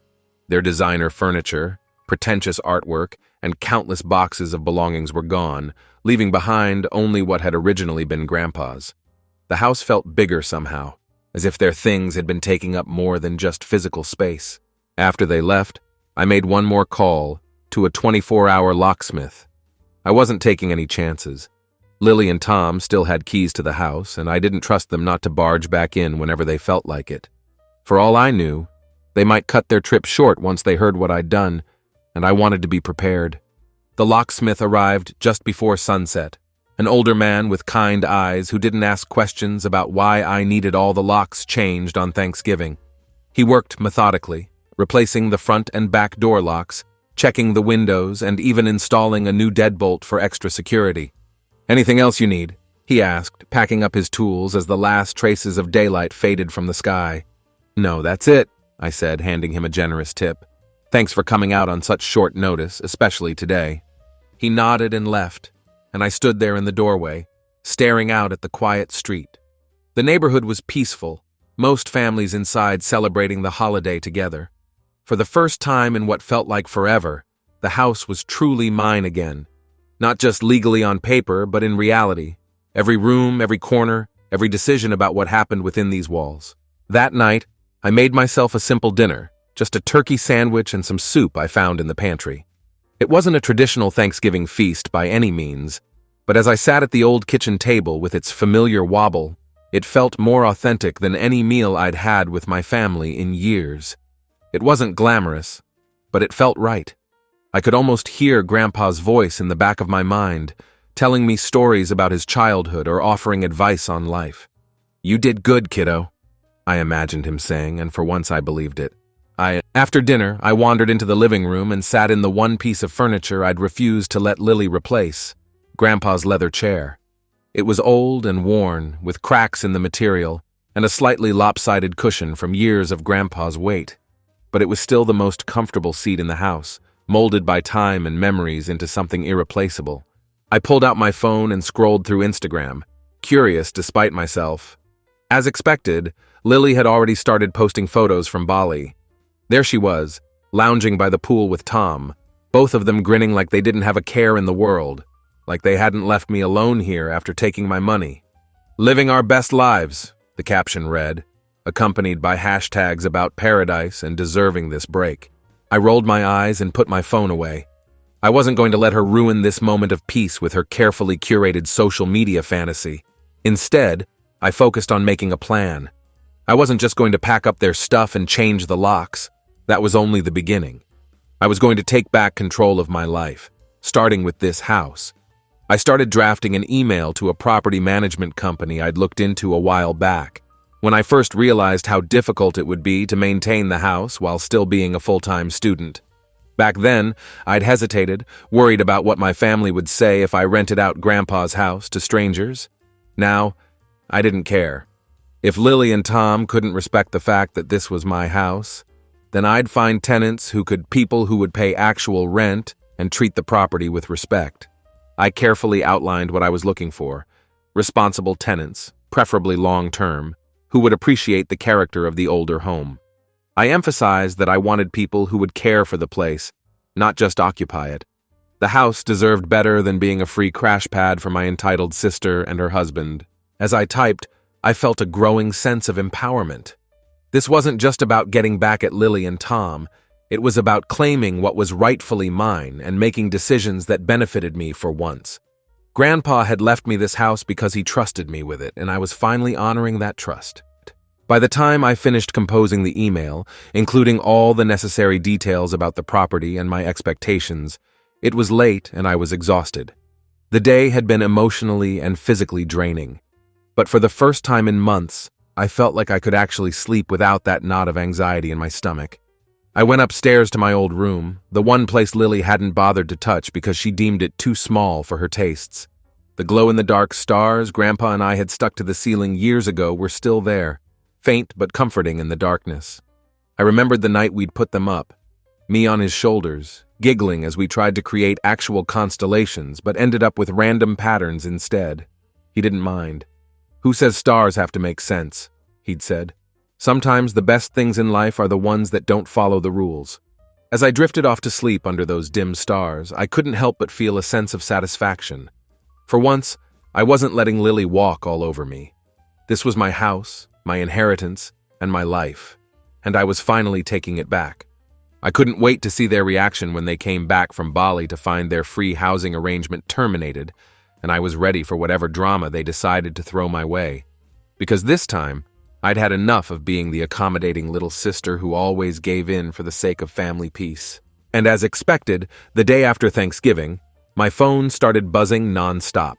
Their designer furniture, pretentious artwork, and countless boxes of belongings were gone, leaving behind only what had originally been Grandpa's. The house felt bigger somehow, as if their things had been taking up more than just physical space. After they left, I made one more call to a 24-hour locksmith. I wasn't taking any chances. Lily and Tom still had keys to the house, and I didn't trust them not to barge back in whenever they felt like it. For all I knew, they might cut their trip short once they heard what I'd done, and I wanted to be prepared. The locksmith arrived just before sunset, an older man with kind eyes who didn't ask questions about why I needed all the locks changed on Thanksgiving. He worked methodically, replacing the front and back door locks, checking the windows, and even installing a new deadbolt for extra security. "Anything else you need?" he asked, packing up his tools as the last traces of daylight faded from the sky. "No, that's it," I said, handing him a generous tip. "Thanks for coming out on such short notice, especially today." He nodded and left, and I stood there in the doorway, staring out at the quiet street. The neighborhood was peaceful, most families inside celebrating the holiday together. For the first time in what felt like forever, the house was truly mine again. Not just legally on paper, but in reality. Every room, every corner, every decision about what happened within these walls. That night, I made myself a simple dinner, just a turkey sandwich and some soup I found in the pantry. It wasn't a traditional Thanksgiving feast by any means, but as I sat at the old kitchen table with its familiar wobble, it felt more authentic than any meal I'd had with my family in years. It wasn't glamorous, but it felt right. I could almost hear Grandpa's voice in the back of my mind, telling me stories about his childhood or offering advice on life. "You did good, kiddo," I imagined him saying, and for once I believed it. After dinner, I wandered into the living room and sat in the one piece of furniture I'd refused to let Lily replace, Grandpa's leather chair. It was old and worn, with cracks in the material, and a slightly lopsided cushion from years of Grandpa's weight. But it was still the most comfortable seat in the house, molded by time and memories into something irreplaceable. I pulled out my phone and scrolled through Instagram, curious despite myself. As expected, Lily had already started posting photos from Bali. There she was, lounging by the pool with Tom, both of them grinning like they didn't have a care in the world, like they hadn't left me alone here after taking my money. "Living our best lives," the caption read, accompanied by hashtags about paradise and deserving this break. I rolled my eyes and put my phone away. I wasn't going to let her ruin this moment of peace with her carefully curated social media fantasy. Instead, I focused on making a plan. I wasn't just going to pack up their stuff and change the locks. That was only the beginning. I was going to take back control of my life, starting with this house. I started drafting an email to a property management company I'd looked into a while back, when I first realized how difficult it would be to maintain the house while still being a full-time student. Back then, I'd hesitated, worried about what my family would say if I rented out Grandpa's house to strangers. Now, I didn't care. If Lily and Tom couldn't respect the fact that this was my house, then I'd find tenants people who would pay actual rent and treat the property with respect. I carefully outlined what I was looking for: responsible tenants, preferably long-term, who would appreciate the character of the older home. I emphasized that I wanted people who would care for the place, not just occupy it. The house deserved better than being a free crash pad for my entitled sister and her husband. As I typed, I felt a growing sense of empowerment. This wasn't just about getting back at Lily and Tom. It was about claiming what was rightfully mine and making decisions that benefited me for once. Grandpa had left me this house because he trusted me with it, and I was finally honoring that trust. By the time I finished composing the email, including all the necessary details about the property and my expectations, it was late and I was exhausted. The day had been emotionally and physically draining. But for the first time in months, I felt like I could actually sleep without that knot of anxiety in my stomach. I went upstairs to my old room, the one place Lily hadn't bothered to touch because she deemed it too small for her tastes. The glow-in-the-dark stars Grandpa and I had stuck to the ceiling years ago were still there, faint but comforting in the darkness. I remembered the night we'd put them up, me on his shoulders, giggling as we tried to create actual constellations but ended up with random patterns instead. He didn't mind. "Who says stars have to make sense?" he'd said. "Sometimes the best things in life are the ones that don't follow the rules." As I drifted off to sleep under those dim stars, I couldn't help but feel a sense of satisfaction. For once, I wasn't letting Lily walk all over me. This was my house, my inheritance, and my life, and I was finally taking it back. I couldn't wait to see their reaction when they came back from Bali to find their free housing arrangement terminated, and I was ready for whatever drama they decided to throw my way. Because this time, I'd had enough of being the accommodating little sister who always gave in for the sake of family peace. And as expected, the day after Thanksgiving, my phone started buzzing nonstop.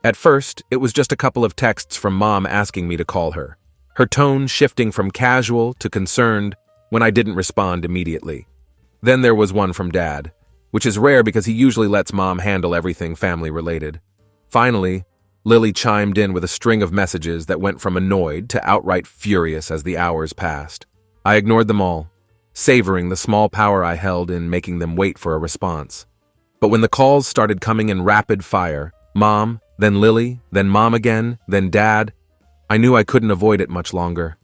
At first, it was just a couple of texts from Mom asking me to call her, her tone shifting from casual to concerned when I didn't respond immediately. Then there was one from Dad, which is rare because he usually lets Mom handle everything family-related. Finally, Lily chimed in with a string of messages that went from annoyed to outright furious as the hours passed. I ignored them all, savoring the small power I held in making them wait for a response. But when the calls started coming in rapid fire, Mom, then Lily, then Mom again, then Dad, I knew I couldn't avoid it much longer.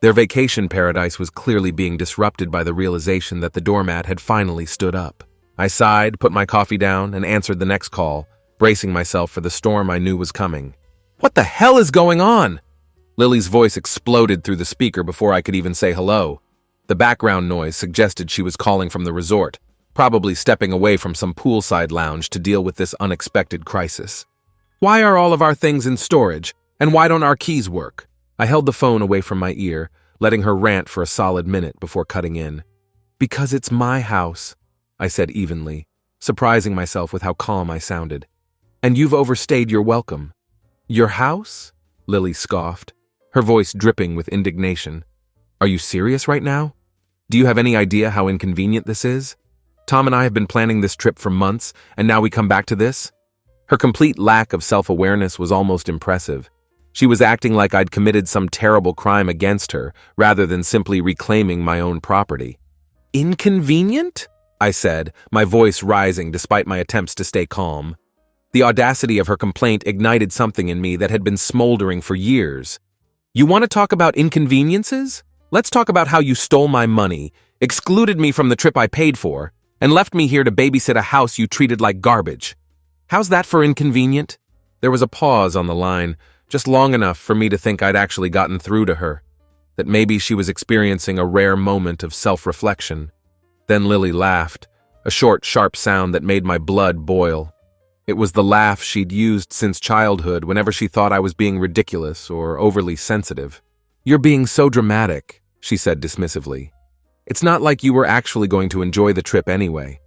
Their vacation paradise was clearly being disrupted by the realization that the doormat had finally stood up. I sighed, put my coffee down, and answered the next call, bracing myself for the storm I knew was coming. "What the hell is going on?" Lily's voice exploded through the speaker before I could even say hello. The background noise suggested she was calling from the resort, probably stepping away from some poolside lounge to deal with this unexpected crisis. "Why are all of our things in storage, and why don't our keys work?" I held the phone away from my ear, letting her rant for a solid minute before cutting in. "Because it's my house," I said evenly, surprising myself with how calm I sounded. "And you've overstayed your welcome." "Your house?" Lily scoffed, her voice dripping with indignation. "Are you serious right now? Do you have any idea how inconvenient this is? Tom and I have been planning this trip for months, and now we come back to this?" Her complete lack of self-awareness was almost impressive. She was acting like I'd committed some terrible crime against her, rather than simply reclaiming my own property. "Inconvenient?" I said, my voice rising despite my attempts to stay calm. The audacity of her complaint ignited something in me that had been smoldering for years. "You want to talk about inconveniences? Let's talk about how you stole my money, excluded me from the trip I paid for, and left me here to babysit a house you treated like garbage. How's that for inconvenient?" There was a pause on the line, just long enough for me to think I'd actually gotten through to her, that maybe she was experiencing a rare moment of self-reflection. Then Lily laughed, a short, sharp sound that made my blood boil. It was the laugh she'd used since childhood whenever she thought I was being ridiculous or overly sensitive. "You're being so dramatic," she said dismissively. "It's not like you were actually going to enjoy the trip anyway.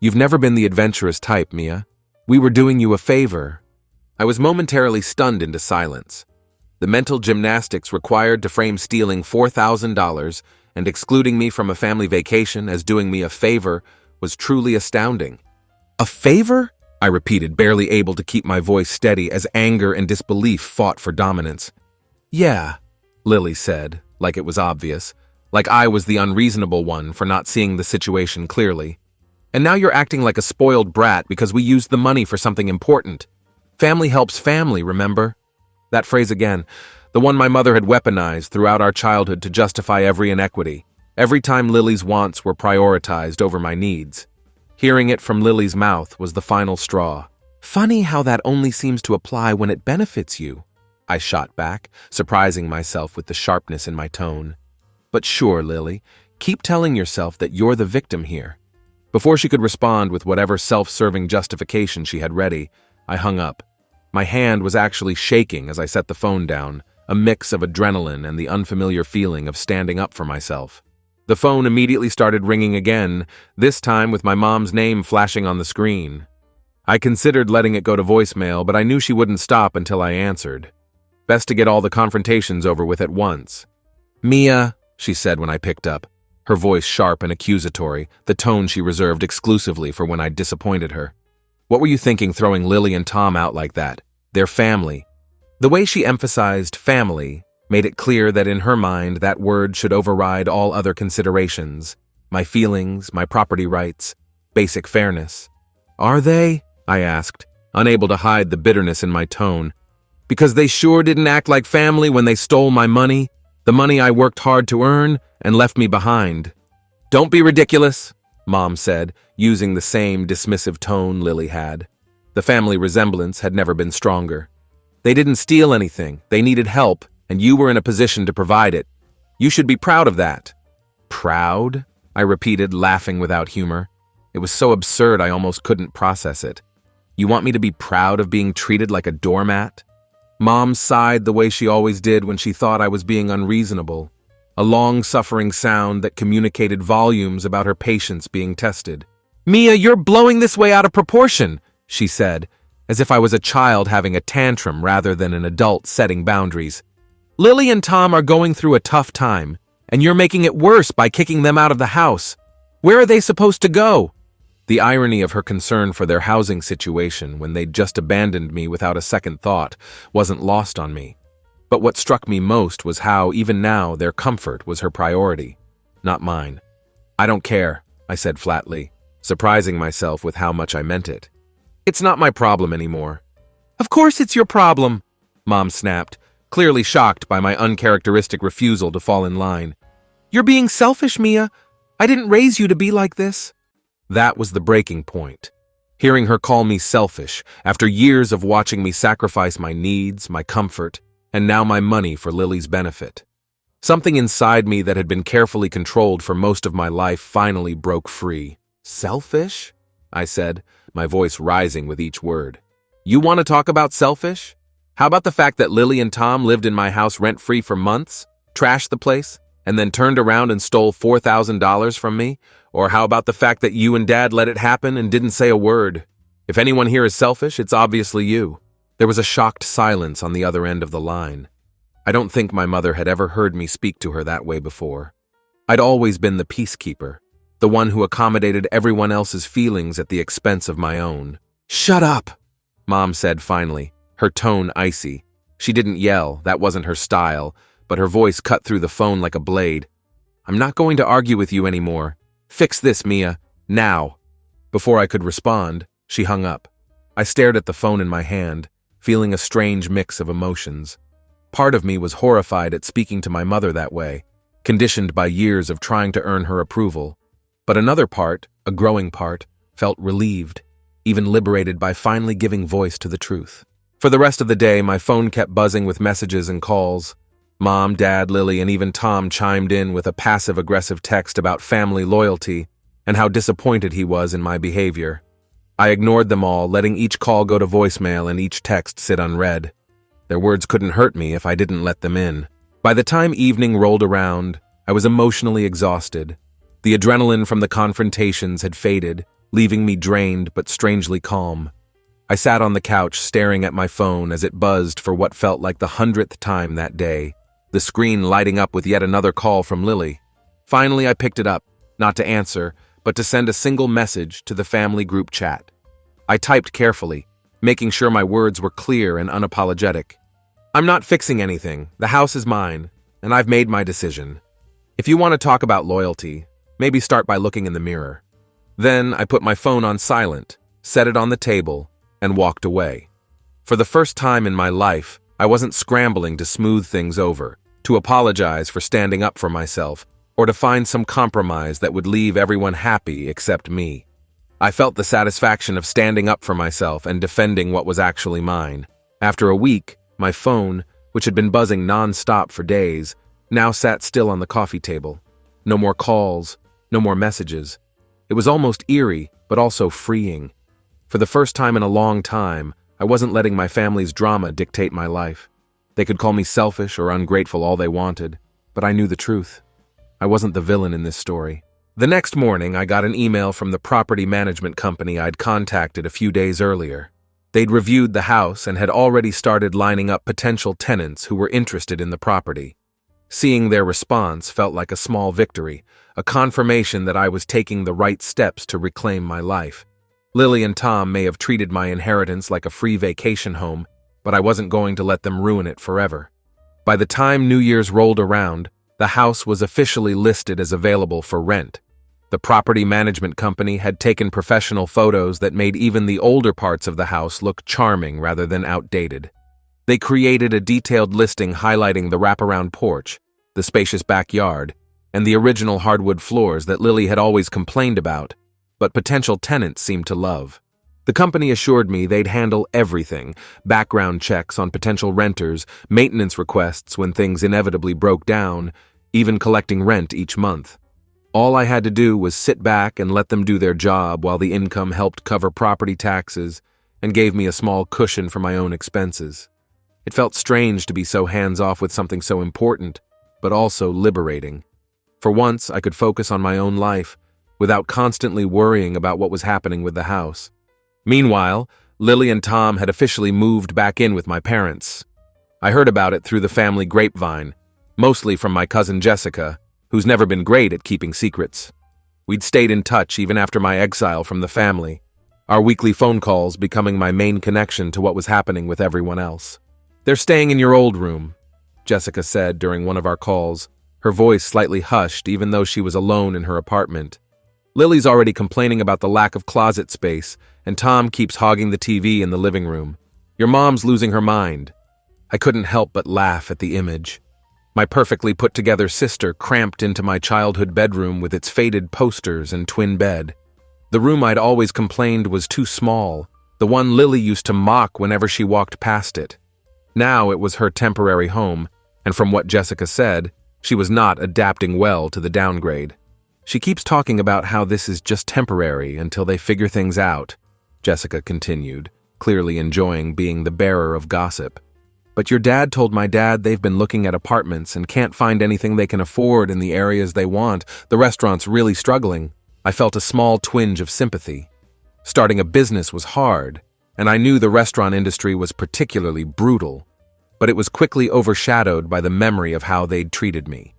You've never been the adventurous type, Mia. We were doing you a favor." I was momentarily stunned into silence. The mental gymnastics required to frame stealing $4,000 and excluding me from a family vacation as doing me a favor was truly astounding. "A favor?" I repeated, barely able to keep my voice steady as anger and disbelief fought for dominance. "Yeah," Lily said, like it was obvious, like I was the unreasonable one for not seeing the situation clearly. "And now you're acting like a spoiled brat because we used the money for something important. Family helps family, remember?" That phrase again, the one my mother had weaponized throughout our childhood to justify every inequity, every time Lily's wants were prioritized over my needs. Hearing it from Lily's mouth was the final straw. "Funny how that only seems to apply when it benefits you." I shot back, surprising myself with the sharpness in my tone. But sure, Lily, keep telling yourself that you're the victim here. Before she could respond with whatever self-serving justification she had ready, I hung up. My hand was actually shaking as I set the phone down, a mix of adrenaline and the unfamiliar feeling of standing up for myself. The phone immediately started ringing again, this time with my mom's name flashing on the screen. I considered letting it go to voicemail, but I knew she wouldn't stop until I answered. Best to get all the confrontations over with at once. "Mia," she said when I picked up, her voice sharp and accusatory, the tone she reserved exclusively for when I'd disappointed her. "What were you thinking throwing Lily and Tom out like that? They're family." The way she emphasized family made it clear that in her mind that word should override all other considerations. My feelings, my property rights, basic fairness. "Are they?" I asked, unable to hide the bitterness in my tone. "Because they sure didn't act like family when they stole my money, the money I worked hard to earn, and left me behind." "Don't be ridiculous," Mom said, using the same dismissive tone Lily had. The family resemblance had never been stronger. "They didn't steal anything, they needed help, and you were in a position to provide it. You should be proud of that." "Proud?" I repeated, laughing without humor. It was so absurd I almost couldn't process it. "You want me to be proud of being treated like a doormat?" Mom sighed the way she always did when she thought I was being unreasonable, a long-suffering sound that communicated volumes about her patience being tested. "Mia, you're blowing this way out of proportion," she said, as if I was a child having a tantrum rather than an adult setting boundaries. "Lily and Tom are going through a tough time, and you're making it worse by kicking them out of the house. Where are they supposed to go?" The irony of her concern for their housing situation when they'd just abandoned me without a second thought wasn't lost on me. But what struck me most was how, even now, their comfort was her priority, not mine. "I don't care," I said flatly, surprising myself with how much I meant it. "It's not my problem anymore." "Of course it's your problem," Mom snapped, clearly shocked by my uncharacteristic refusal to fall in line. "You're being selfish, Mia. I didn't raise you to be like this." That was the breaking point. Hearing her call me selfish, after years of watching me sacrifice my needs, my comfort, and now my money for Lily's benefit. Something inside me that had been carefully controlled for most of my life finally broke free. "Selfish?" I said, my voice rising with each word. "You want to talk about selfish? How about the fact that Lily and Tom lived in my house rent-free for months, trashed the place, and then turned around and stole $4,000 from me? Or how about the fact that you and Dad let it happen and didn't say a word? If anyone here is selfish, it's obviously you." There was a shocked silence on the other end of the line. I don't think my mother had ever heard me speak to her that way before. I'd always been the peacekeeper, the one who accommodated everyone else's feelings at the expense of my own. "Shut up," Mom said finally, her tone icy. She didn't yell, that wasn't her style, but her voice cut through the phone like a blade. "I'm not going to argue with you anymore. Fix this, Mia, now." Before I could respond, she hung up. I stared at the phone in my hand, feeling a strange mix of emotions. Part of me was horrified at speaking to my mother that way, conditioned by years of trying to earn her approval. But another part, a growing part, felt relieved, even liberated by finally giving voice to the truth. For the rest of the day, my phone kept buzzing with messages and calls. Mom, Dad, Lily, and even Tom chimed in with a passive-aggressive text about family loyalty and how disappointed he was in my behavior. I ignored them all, letting each call go to voicemail and each text sit unread. Their words couldn't hurt me if I didn't let them in. By the time evening rolled around, I was emotionally exhausted. The adrenaline from the confrontations had faded, leaving me drained but strangely calm. I sat on the couch staring at my phone as it buzzed for what felt like the 100th time that day, the screen lighting up with yet another call from Lily. Finally, I picked it up, not to answer, but to send a single message to the family group chat. I typed carefully, making sure my words were clear and unapologetic. "I'm not fixing anything. The house is mine, and I've made my decision. If you want to talk about loyalty, maybe start by looking in the mirror." Then I put my phone on silent, set it on the table, and walked away. For the first time in my life, I wasn't scrambling to smooth things over, to apologize for standing up for myself, or to find some compromise that would leave everyone happy except me. I felt the satisfaction of standing up for myself and defending what was actually mine. After a week, my phone, which had been buzzing non-stop for days, now sat still on the coffee table. No more calls, no more messages. It was almost eerie, but also freeing. For the first time in a long time, I wasn't letting my family's drama dictate my life. They could call me selfish or ungrateful all they wanted, but I knew the truth. I wasn't the villain in this story. The next morning, I got an email from the property management company I'd contacted a few days earlier. They'd reviewed the house and had already started lining up potential tenants who were interested in the property. Seeing their response felt like a small victory, a confirmation that I was taking the right steps to reclaim my life. Lily and Tom may have treated my inheritance like a free vacation home, but I wasn't going to let them ruin it forever. By the time New Year's rolled around, the house was officially listed as available for rent. The property management company had taken professional photos that made even the older parts of the house look charming rather than outdated. They created a detailed listing highlighting the wraparound porch, the spacious backyard, and the original hardwood floors that Lily had always complained about, but potential tenants seemed to love. The company assured me they'd handle everything: background checks on potential renters, maintenance requests when things inevitably broke down, even collecting rent each month. All I had to do was sit back and let them do their job while the income helped cover property taxes and gave me a small cushion for my own expenses. It felt strange to be so hands-off with something so important, but also liberating. For once, I could focus on my own life without constantly worrying about what was happening with the house. Meanwhile, Lily and Tom had officially moved back in with my parents. I heard about it through the family grapevine, mostly from my cousin Jessica, who's never been great at keeping secrets. We'd stayed in touch even after my exile from the family, our weekly phone calls becoming my main connection to what was happening with everyone else. "They're staying in your old room," Jessica said during one of our calls, her voice slightly hushed even though she was alone in her apartment. "Lily's already complaining about the lack of closet space, and Tom keeps hogging the TV in the living room. Your mom's losing her mind." I couldn't help but laugh at the image. My perfectly put-together sister cramped into my childhood bedroom with its faded posters and twin bed. The room I'd always complained was too small, the one Lily used to mock whenever she walked past it. Now it was her temporary home, and from what Jessica said, she was not adapting well to the downgrade. "She keeps talking about how this is just temporary until they figure things out," Jessica continued, clearly enjoying being the bearer of gossip. "But your dad told my dad they've been looking at apartments and can't find anything they can afford in the areas they want. The restaurant's really struggling." I felt a small twinge of sympathy. Starting a business was hard, and I knew the restaurant industry was particularly brutal, but it was quickly overshadowed by the memory of how they'd treated me.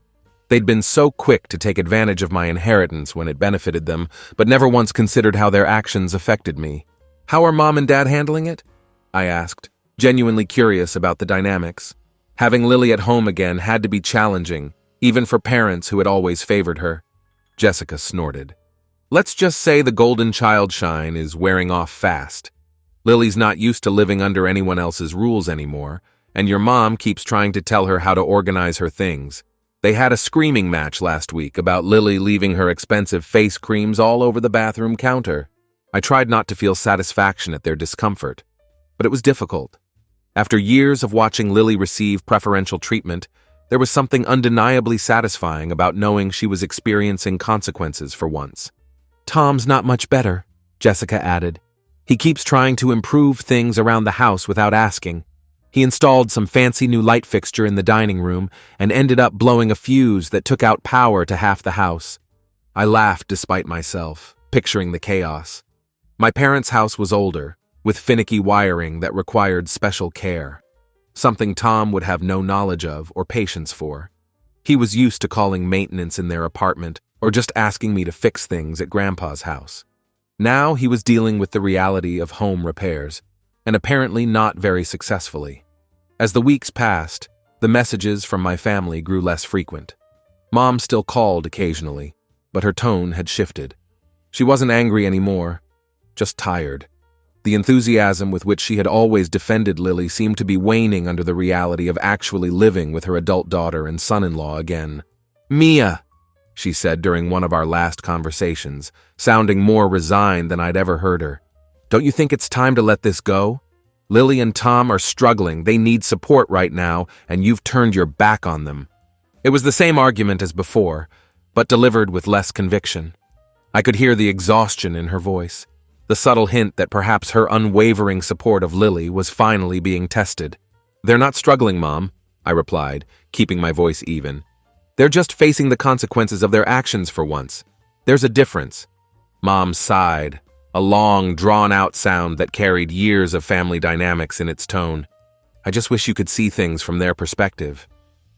They'd been so quick to take advantage of my inheritance when it benefited them, but never once considered how their actions affected me. "How are Mom and Dad handling it?" I asked, genuinely curious about the dynamics. Having Lily at home again had to be challenging, even for parents who had always favored her. Jessica snorted. "Let's just say the golden child shine is wearing off fast. Lily's not used to living under anyone else's rules anymore, and your mom keeps trying to tell her how to organize her things. They had a screaming match last week about Lily leaving her expensive face creams all over the bathroom counter." I tried not to feel satisfaction at their discomfort, but it was difficult. After years of watching Lily receive preferential treatment, there was something undeniably satisfying about knowing she was experiencing consequences for once. "Tom's not much better," Jessica added. "He keeps trying to improve things around the house without asking. He installed some fancy new light fixture in the dining room and ended up blowing a fuse that took out power to half the house." I laughed despite myself, picturing the chaos. My parents' house was older, with finicky wiring that required special care, something Tom would have no knowledge of or patience for. He was used to calling maintenance in their apartment or just asking me to fix things at Grandpa's house. Now he was dealing with the reality of home repairs, and apparently not very successfully. As the weeks passed, the messages from my family grew less frequent. Mom still called occasionally, but her tone had shifted. She wasn't angry anymore, just tired. The enthusiasm with which she had always defended Lily seemed to be waning under the reality of actually living with her adult daughter and son-in-law again. "Mia," she said during one of our last conversations, sounding more resigned than I'd ever heard her. "Don't you think it's time to let this go? Lily and Tom are struggling, they need support right now, and you've turned your back on them. It was the same argument as before, but delivered with less conviction. I could hear the exhaustion in her voice, the subtle hint that perhaps her unwavering support of Lily was finally being tested. "They're not struggling, Mom," I replied, keeping my voice even. "They're just facing the consequences of their actions for once. There's a difference." Mom sighed, a long, drawn-out sound that carried years of family dynamics in its tone. "I just wish you could see things from their perspective."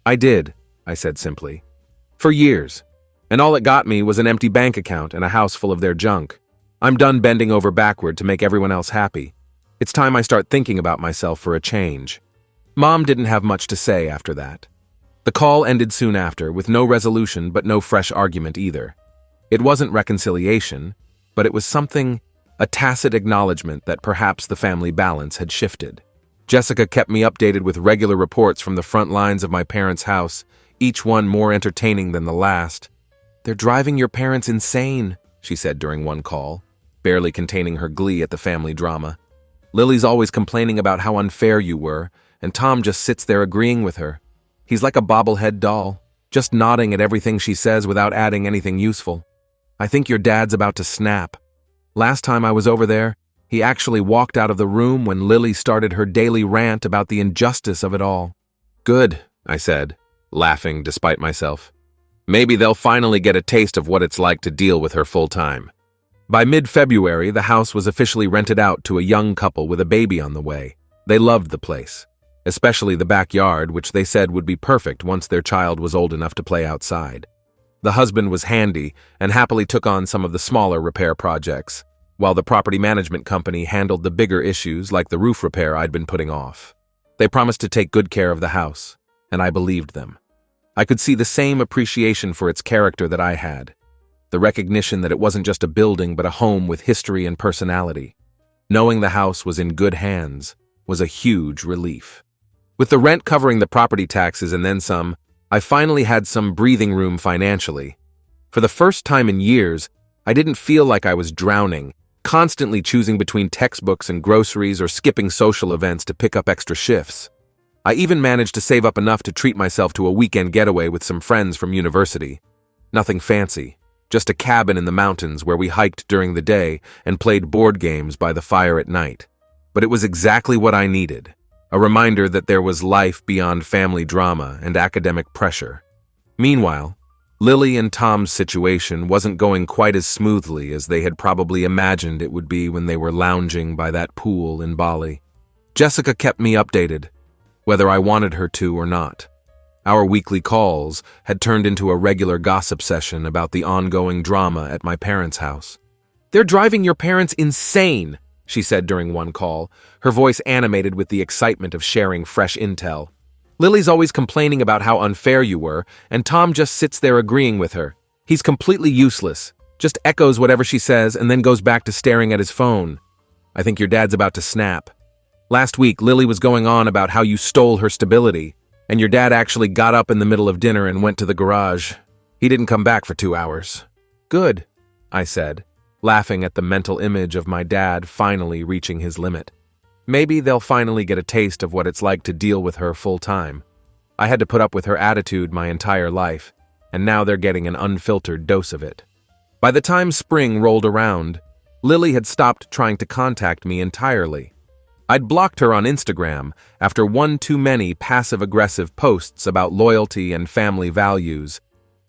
"I did," I said simply. "For years. And all it got me was an empty bank account and a house full of their junk. I'm done bending over backward to make everyone else happy. It's time I start thinking about myself for a change." Mom didn't have much to say after that. The call ended soon after, with no resolution but no fresh argument either. It wasn't reconciliation, but it was something, a tacit acknowledgement that perhaps the family balance had shifted. Jessica kept me updated with regular reports from the front lines of my parents' house, each one more entertaining than the last. "They're driving your parents insane," she said during one call, barely containing her glee at the family drama. "Lily's always complaining about how unfair you were, and Tom just sits there agreeing with her. He's like a bobblehead doll, just nodding at everything she says without adding anything useful. I think your dad's about to snap. Last time I was over there, he actually walked out of the room when Lily started her daily rant about the injustice of it all." "Good," I said, laughing despite myself. "Maybe they'll finally get a taste of what it's like to deal with her full-time." By mid-February, the house was officially rented out to a young couple with a baby on the way. They loved the place, especially the backyard, which they said would be perfect once their child was old enough to play outside. The husband was handy and happily took on some of the smaller repair projects, while the property management company handled the bigger issues like the roof repair I'd been putting off. They promised to take good care of the house, and I believed them. I could see the same appreciation for its character that I had, the recognition that it wasn't just a building but a home with history and personality. Knowing the house was in good hands was a huge relief. With the rent covering the property taxes and then some, I finally had some breathing room financially. For the first time in years, I didn't feel like I was drowning, constantly choosing between textbooks and groceries or skipping social events to pick up extra shifts. I even managed to save up enough to treat myself to a weekend getaway with some friends from university. Nothing fancy, just a cabin in the mountains where we hiked during the day and played board games by the fire at night. But it was exactly what I needed. A reminder that there was life beyond family drama and academic pressure. Meanwhile, Lily and Tom's situation wasn't going quite as smoothly as they had probably imagined it would be when they were lounging by that pool in Bali. Jessica kept me updated, whether I wanted her to or not. Our weekly calls had turned into a regular gossip session about the ongoing drama at my parents' house. "They're driving your parents insane," she said during one call, her voice animated with the excitement of sharing fresh intel. "Lily's always complaining about how unfair you were, and Tom just sits there agreeing with her. He's completely useless, just echoes whatever she says and then goes back to staring at his phone. I think your dad's about to snap. Last week, Lily was going on about how you stole her stability, and your dad actually got up in the middle of dinner and went to the garage. He didn't come back for 2 hours." "Good," I said, laughing at the mental image of my dad finally reaching his limit. Maybe they'll finally get a taste of what it's like to deal with her full-time. I had to put up with her attitude my entire life, and now they're getting an unfiltered dose of it. By the time spring rolled around, Lily had stopped trying to contact me entirely. I'd blocked her on Instagram after one too many passive-aggressive posts about loyalty and family values,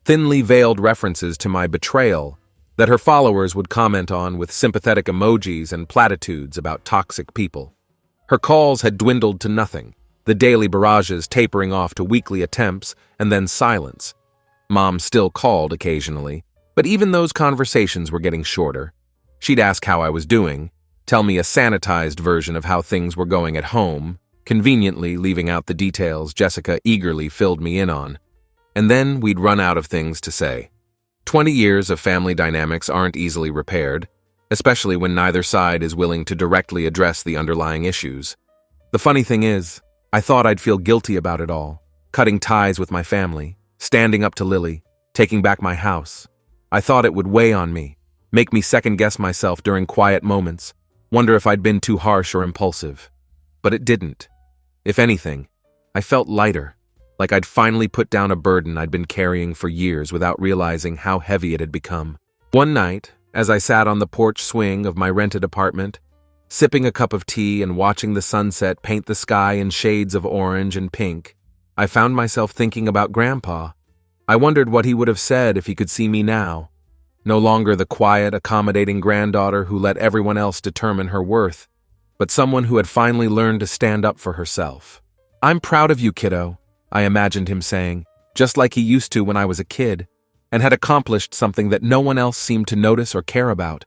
thinly veiled references to my betrayal that her followers would comment on with sympathetic emojis and platitudes about toxic people. Her calls had dwindled to nothing, the daily barrages tapering off to weekly attempts and then silence. Mom still called occasionally, but even those conversations were getting shorter. She'd ask how I was doing, tell me a sanitized version of how things were going at home, conveniently leaving out the details Jessica eagerly filled me in on. And then we'd run out of things to say. 20 years of family dynamics aren't easily repaired, especially when neither side is willing to directly address the underlying issues. The funny thing is, I thought I'd feel guilty about it all, cutting ties with my family, standing up to Lily, taking back my house. I thought it would weigh on me, make me second-guess myself during quiet moments, wonder if I'd been too harsh or impulsive. But it didn't. If anything, I felt lighter, like I'd finally put down a burden I'd been carrying for years without realizing how heavy it had become. One night, as I sat on the porch swing of my rented apartment, sipping a cup of tea and watching the sunset paint the sky in shades of orange and pink, I found myself thinking about Grandpa. I wondered what he would have said if he could see me now. No longer the quiet, accommodating granddaughter who let everyone else determine her worth, but someone who had finally learned to stand up for herself. "I'm proud of you, kiddo," I imagined him saying, just like he used to when I was a kid, and had accomplished something that no one else seemed to notice or care about.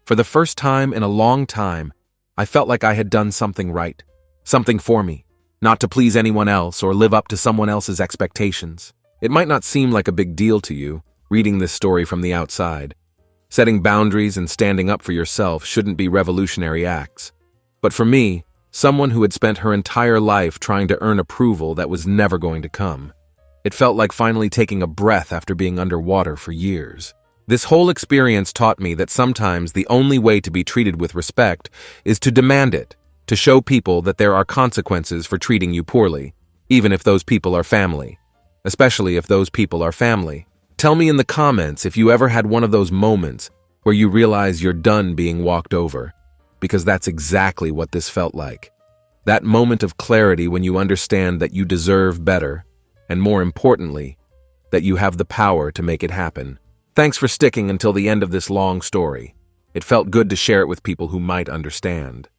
For the first time in a long time, I felt like I had done something right, something for me, not to please anyone else or live up to someone else's expectations. It might not seem like a big deal to you, reading this story from the outside. Setting boundaries and standing up for yourself shouldn't be revolutionary acts. But for me, someone who had spent her entire life trying to earn approval that was never going to come, it felt like finally taking a breath after being underwater for years. This whole experience taught me that sometimes the only way to be treated with respect is to demand it, to show people that there are consequences for treating you poorly, even if those people are family. Especially if those people are family. Tell me in the comments if you ever had one of those moments where you realize you're done being walked over, because that's exactly what this felt like. That moment of clarity when you understand that you deserve better, and more importantly, that you have the power to make it happen. Thanks for sticking until the end of this long story. It felt good to share it with people who might understand.